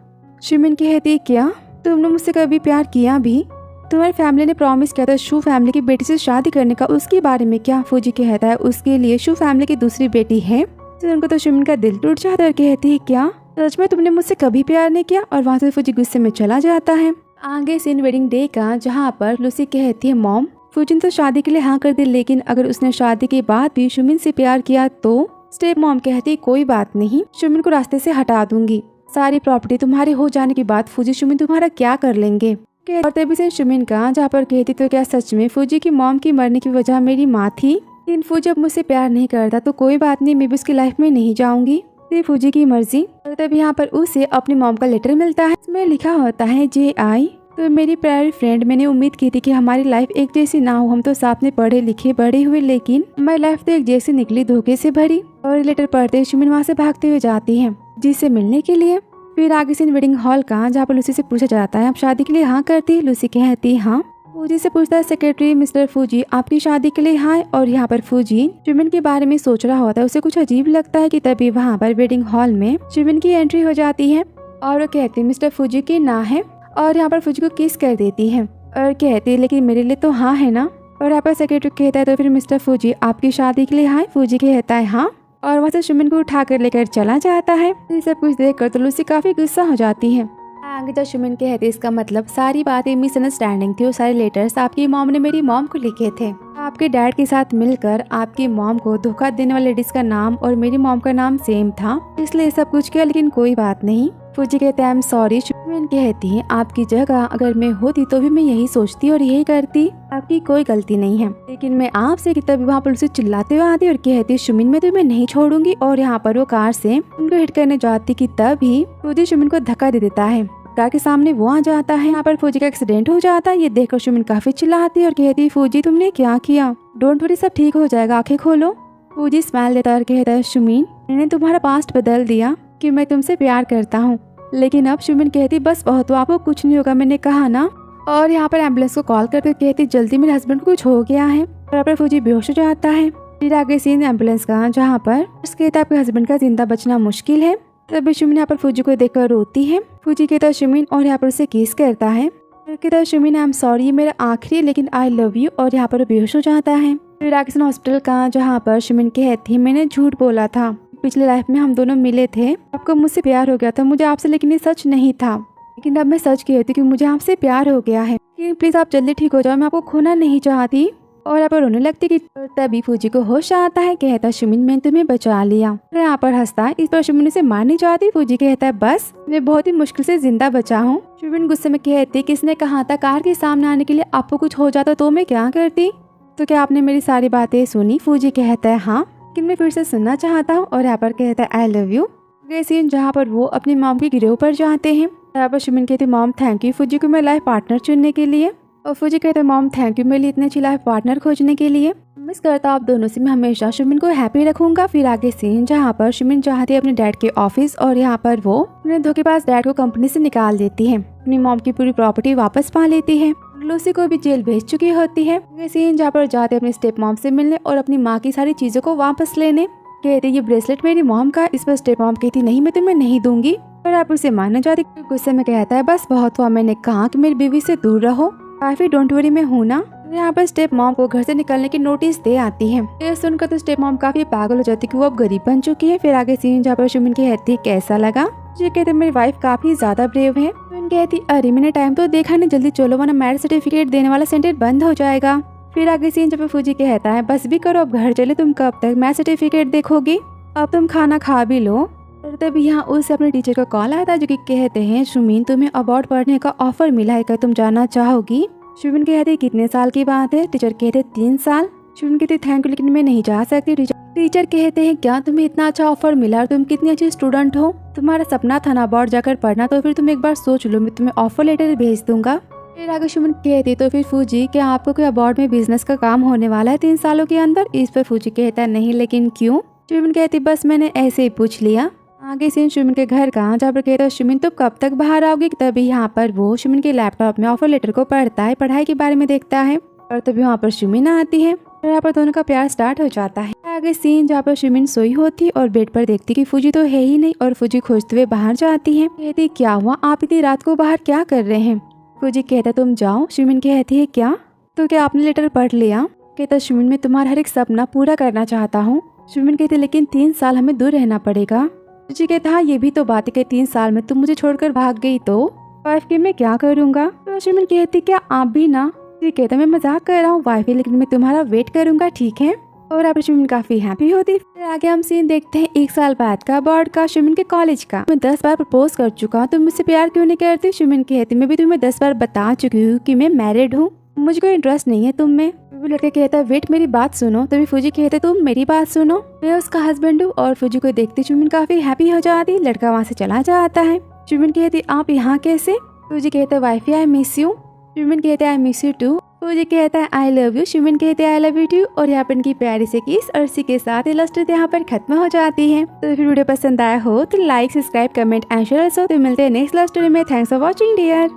शुमिन कहती क्या तुमने मुझसे कभी प्यार किया भी, तुम्हारी फैमिली ने प्रॉमिस किया था शू फैमिली की बेटी से शादी करने का, उसके बारे में क्या। फूजी कहता है उसके लिए शू फैमिली की दूसरी बेटी है। उनको तो शुमिन का दिल टूट जाता है और कहती है क्या सच में तुमने मुझसे कभी प्यार नहीं किया। और वहाँ से फूजी गुस्से में चला जाता है। आगे सीन वेडिंग डे का जहाँ पर लूसी कहती है मॉम फूजी ने तो शादी के लिए हाँ कर दी, लेकिन अगर उसने शादी के बाद भी शुमिन से प्यार किया तो। स्टेप मॉम कहती कोई बात नहीं, शुमिन को रास्ते से हटा दूंगी, सारी प्रॉपर्टी तुम्हारी हो जाने के बाद फूजी शुमिन तुम्हारा क्या कर लेंगे। और तभी से शुमिन का जहाँ पर कहती तो क्या सच में फूजी की मॉम की मरने की वजह मेरी माँ थी, लेकिन फूजी अब मुझसे प्यार नहीं करता तो कोई बात नहीं, मैं भी उसकी लाइफ में नहीं जाऊंगी, फूजी की मर्जी। और तभी यहाँ पर उसे अपनी मॉम का लेटर मिलता है, इसमें लिखा होता है JI तो मेरी प्यारी फ्रेंड, मैंने उम्मीद की थी कि हमारी लाइफ एक जैसी ना हो, हम तो साथ में पढ़े लिखे बड़े हुए, लेकिन हमारी लाइफ तो एक जैसी निकली धोखे से भरी। और लेटर पढ़ते शुमिन वहाँ से भागते हुए जाती है जिससे मिलने के लिए। फिर आगे सीन वेडिंग हॉल का जहाँ पर लूसी से पूछा जाता है आप शादी के लिए हाँ करती है। लूसी कहती हाँ। फूजी से पूछता है सेक्रेटरी मिस्टर फूजी आपकी शादी के लिए हाँ। और यहाँ पर फूजी शुमिन के बारे में सोच रहा होता है, उसे कुछ अजीब लगता है कि तभी वहाँ पर वेडिंग हॉल में शुमिन की एंट्री हो जाती है और वो कहती है मिस्टर फूजी की ना है। और यहाँ पर फूजी को किस कर देती है और कहती है लेकिन मेरे लिए तो हाँ है ना। और यहाँ पर सेक्रेटरी कहता है तो फिर मिस्टर फूजी आपकी शादी के लिए हाँ। फूजी कहता है हाँ और वहाँ से शुमिन को उठा कर लेकर चला जाता है। ये सब कुछ देख कर तो लूसी काफी गुस्सा हो जाती है। आगे जब शुमिन कहते इसका मतलब सारी बातें मिसअंडरस्टैंडिंग थी और सारे लेटर्स आपकी मॉम ने मेरी मॉम को लिखे थे, आपके डैड के साथ मिलकर आपकी मॉम को धोखा देने वाले लेडीज का नाम और मेरी मॉम का नाम सेम था, इसलिए सब कुछ किया, लेकिन कोई बात नहीं। फूजी कहते हैं आई एम सॉरी। शुमिन कहती है आपकी जगह अगर मैं होती तो भी मैं यही सोचती और यही करती, आपकी कोई गलती नहीं है, लेकिन मैं आपसे तभी वहाँ पर उसे चिल्लाते हुए आती और कहती शुमिन मैं तुम्हें नहीं छोड़ूंगी। और यहाँ पर वो कार से उनको हिट करने जाती कि तभी फूजी शुमिन को धक्का दे देता है, कार के सामने वो आ जाता है। यहाँ पर फूजी का एक्सीडेंट हो जाता है। ये देखकर शुमिन काफी चिल्लाती है और कहती है फूजी तुमने क्या किया, डोंट वरी सब ठीक हो जाएगा, आंखें खोलो। फूजी स्माइल देता और कहता है शुमिन मैंने तुम्हारा पास्ट बदल दिया कि मैं तुमसे प्यार करता हूँ, लेकिन अब शुमिन कहती बस बहुत हुआ, आपको कुछ नहीं होगा, मैंने कहा ना। और यहाँ पर एम्बुलेंस को कॉल करके कहती जल्दी मेरे हस्बैंड को कुछ हो गया है। और यहाँ पर फूजी बेहोश हो जाता है। फिर आगे सीन एम्बुलेंस का जहाँ पर कहता आपके हस्बैंड का जिंदा बचना मुश्किल है। तभी शुमिन यहाँ पर फूजी को देखकर रोती है। फूजी कहता है शुमिन और यहाँ पर उसे किस करता है। कहता है शुमिन आई एम सॉरी, ये मेरा आखिरी लेकिन आई लव यू। और यहाँ पर बेहोश हो जाता है। फिर आगे सीन हॉस्पिटल का जहाँ पर शुमिन कहती है मैंने झूठ बोला था, पिछले लाइफ में हम दोनों मिले थे, आपको मुझसे प्यार हो गया था मुझे आपसे, लेकिन ये सच नहीं था, लेकिन अब मैं सच कहती कि मुझे आपसे प्यार हो गया है, प्लीज आप जल्दी ठीक हो जाओ, मैं आपको खोना नहीं चाहती। और यहाँ पर रोने लगती कि तभी फूजी को होश आता है। कहता शुमिन मैंने तुम्हें बचा लिया। और यहाँ पर हंसता है, इस पर शुमिन उसे मारनी चाहती। फूजी कहता है बस मैं बहुत ही मुश्किल से जिंदा बचा हूँ। शुमिन गुस्से में कहती किसने कहा था कार के सामने आने के लिए, आपको कुछ हो जाता तो मैं क्या करती, तो क्या आपने मेरी सारी बातें सुनी। फूजी कहता है हाँ, लेकिन मैं फिर से सुनना चाहता हूँ। और यहाँ पर कहता है आई लव यू। सीन जहाँ पर वो अपनी मॉम की गिरोह पर जाते हैं। यहाँ पर शुमिन कहती मॉम थैंक यू फूजी को मेरे लाइफ पार्टनर चुनने के लिए। और फूजी कहते हैं मॉम थैंक यू मेरे लिए इतने अच्छी लाइफ पार्टनर खोजने के लिए, मिस करता हूँ आप दोनों से, मैं हमेशा शुमिन को हैप्पी रखूंगा। फिर आगे सीन जहाँ पर शुमिन चाहती है अपने डैड के ऑफिस और यहाँ पर वो अपने धोखेबाज डैड को कंपनी से निकाल देती है, अपनी मॉम की पूरी प्रॉपर्टी वापस पा लेती है। लूसी को भी जेल भेज चुकी होती है। ये सीन जहाँ पर जाते अपने स्टेप मॉम से मिलने और अपनी माँ की सारी चीजों को वापस लेने। कहते ये ब्रेसलेट मेरी मॉम का, इस पर स्टेप मॉम कहती नहीं मैं तुम्हें नहीं दूंगी। और आप उसे मानना चाहती, गुस्से में कहता है बस बहुत हुआ, मैंने कहा कि मेरी बीवी से दूर रहो। काफी डोंट वरी मैं हूँ ना। यहाँ पर स्टेप मॉम को घर से निकलने की नोटिस दे आती है। ये सुनकर तो स्टेप मॉम काफी पागल हो जाती कि वो अब गरीब बन चुकी है। फिर आगे सीन जहाँ पर सुमिन कहती है कैसा लगा। जी कहते मेरी वाइफ काफी ज्यादा ब्रेव है। सुमिन कहती अरे मैंने टाइम तो देखा नहीं, जल्दी चलो वरना मैरिज सर्टिफिकेट देने वाला सेंटर बंद हो जाएगा। फिर आगे सीन जब फूजी कहता है बस भी करो अब घर चले, तुम कब तक मैरिज सर्टिफिकेट देखोगी, अब तुम खाना खा भी लो। तभी यहाँ उससे अपने टीचर का कॉल आया था जो कि कहते हैं सुमिन तुम्हें अबाउट पढ़ने का ऑफर मिला है, क्या तुम जाना चाहोगी। सुमिन कहते कितने साल की बात है। टीचर कहते 3 साल। सुमिन कहते थैंक यू लेकिन मैं नहीं जा सकती। टीचर कहते हैं क्या तुम्हें इतना अच्छा ऑफर मिला और तुम कितनी अच्छी स्टूडेंट हो, तुम्हारा सपना था ना अबाउट जाकर पढ़ना, तो फिर तुम एक बार सोच लो, मैं तुम्हें ऑफर लेटर भेज दूंगा। फिर आगे सुमिन कहती तो फिर फूजी क्या आपको कोई अबाउट में बिजनेस का काम होने वाला है 3 सालों के अंदर। इस पर फूजी कहता नहीं लेकिन क्यों। सुमिन कहती बस मैंने ऐसे ही पूछ लिया। आगे सीन सुमिन के घर का जहाँ पर कहता है सुमिन तुम कब तक बाहर आओगी। तभी यहाँ पर वो सुमिन के लैपटॉप में ऑफर लेटर को पढ़ता है, पढ़ाई के बारे में देखता है और तभी वहाँ पर सुमिन आती है। यहाँ पर दोनों का प्यार स्टार्ट हो जाता है। आगे सीन जहाँ पर सुमिन सोई होती और बेड पर देखती कि फूजी तो है ही नहीं और फूजी खोजते हुए बाहर जाती है। कहती क्या हुआ, आप इतनी रात को बाहर क्या कर रहे हैं। फूजी कहता तुम जाओ। सुमिन कहती है क्या, तो क्या आपने लेटर पढ़ लिया। कहता सुमिन मैं तुम्हारा हर एक सपना पूरा करना चाहता हूँ। सुमिन कहती लेकिन 3 साल हमें दूर रहना पड़ेगा। फूजी कहता हाँ ये भी तो बात है कि 3 साल में तुम मुझे छोड़कर भाग गई तो वाइफ के मैं क्या करूँगा। तो सुमिन कहती क्या आप भी ना। फूजी कहता मैं मजाक कर रहा हूँ वाइफ, लेकिन मैं तुम्हारा वेट करूंगा ठीक है। और अब सुमिन काफी हैप्पी होती। फिर आगे हम सीन देखते हैं 1 साल बाद का बोर्ड का सुमिन के कॉलेज का। मैं 10 बार प्रपोज कर चुका हूँ, तुम मुझसे प्यार क्यों नहीं करती। सुमिन कहती मैं भी तुम्हें 10 बार बता चुकी हूँ कि मैं मैरिड हूँ, मुझे कोई इंटरेस्ट नहीं है तुम में। लड़का कहता है वेट मेरी बात सुनो। तभी फूजी कहते तुम मेरी बात सुनो, मैं उसका हस्बैंड हूँ। और फूजी को देखती सुमिन काफी हैप्पी हो जाती। लड़का वहाँ से चला जाता है। सुमिन कहती आप यहाँ कैसे। फूजी कहते wife I miss you. Sumin कहते I miss you too. Fuji कहता है आई लव यू। सुमिन कहते हैं आई लव यू टू। और यहाँ पर इनकी प्यारी से किस और इसी के साथ ये लव यहाँ पर खत्म हो जाती है। तो फिर वीडियो पसंद आया हो तो like subscribe comment and share. तो मिलते हैं नेक्स्ट लव स्टोरी में। Thanks for watching dear.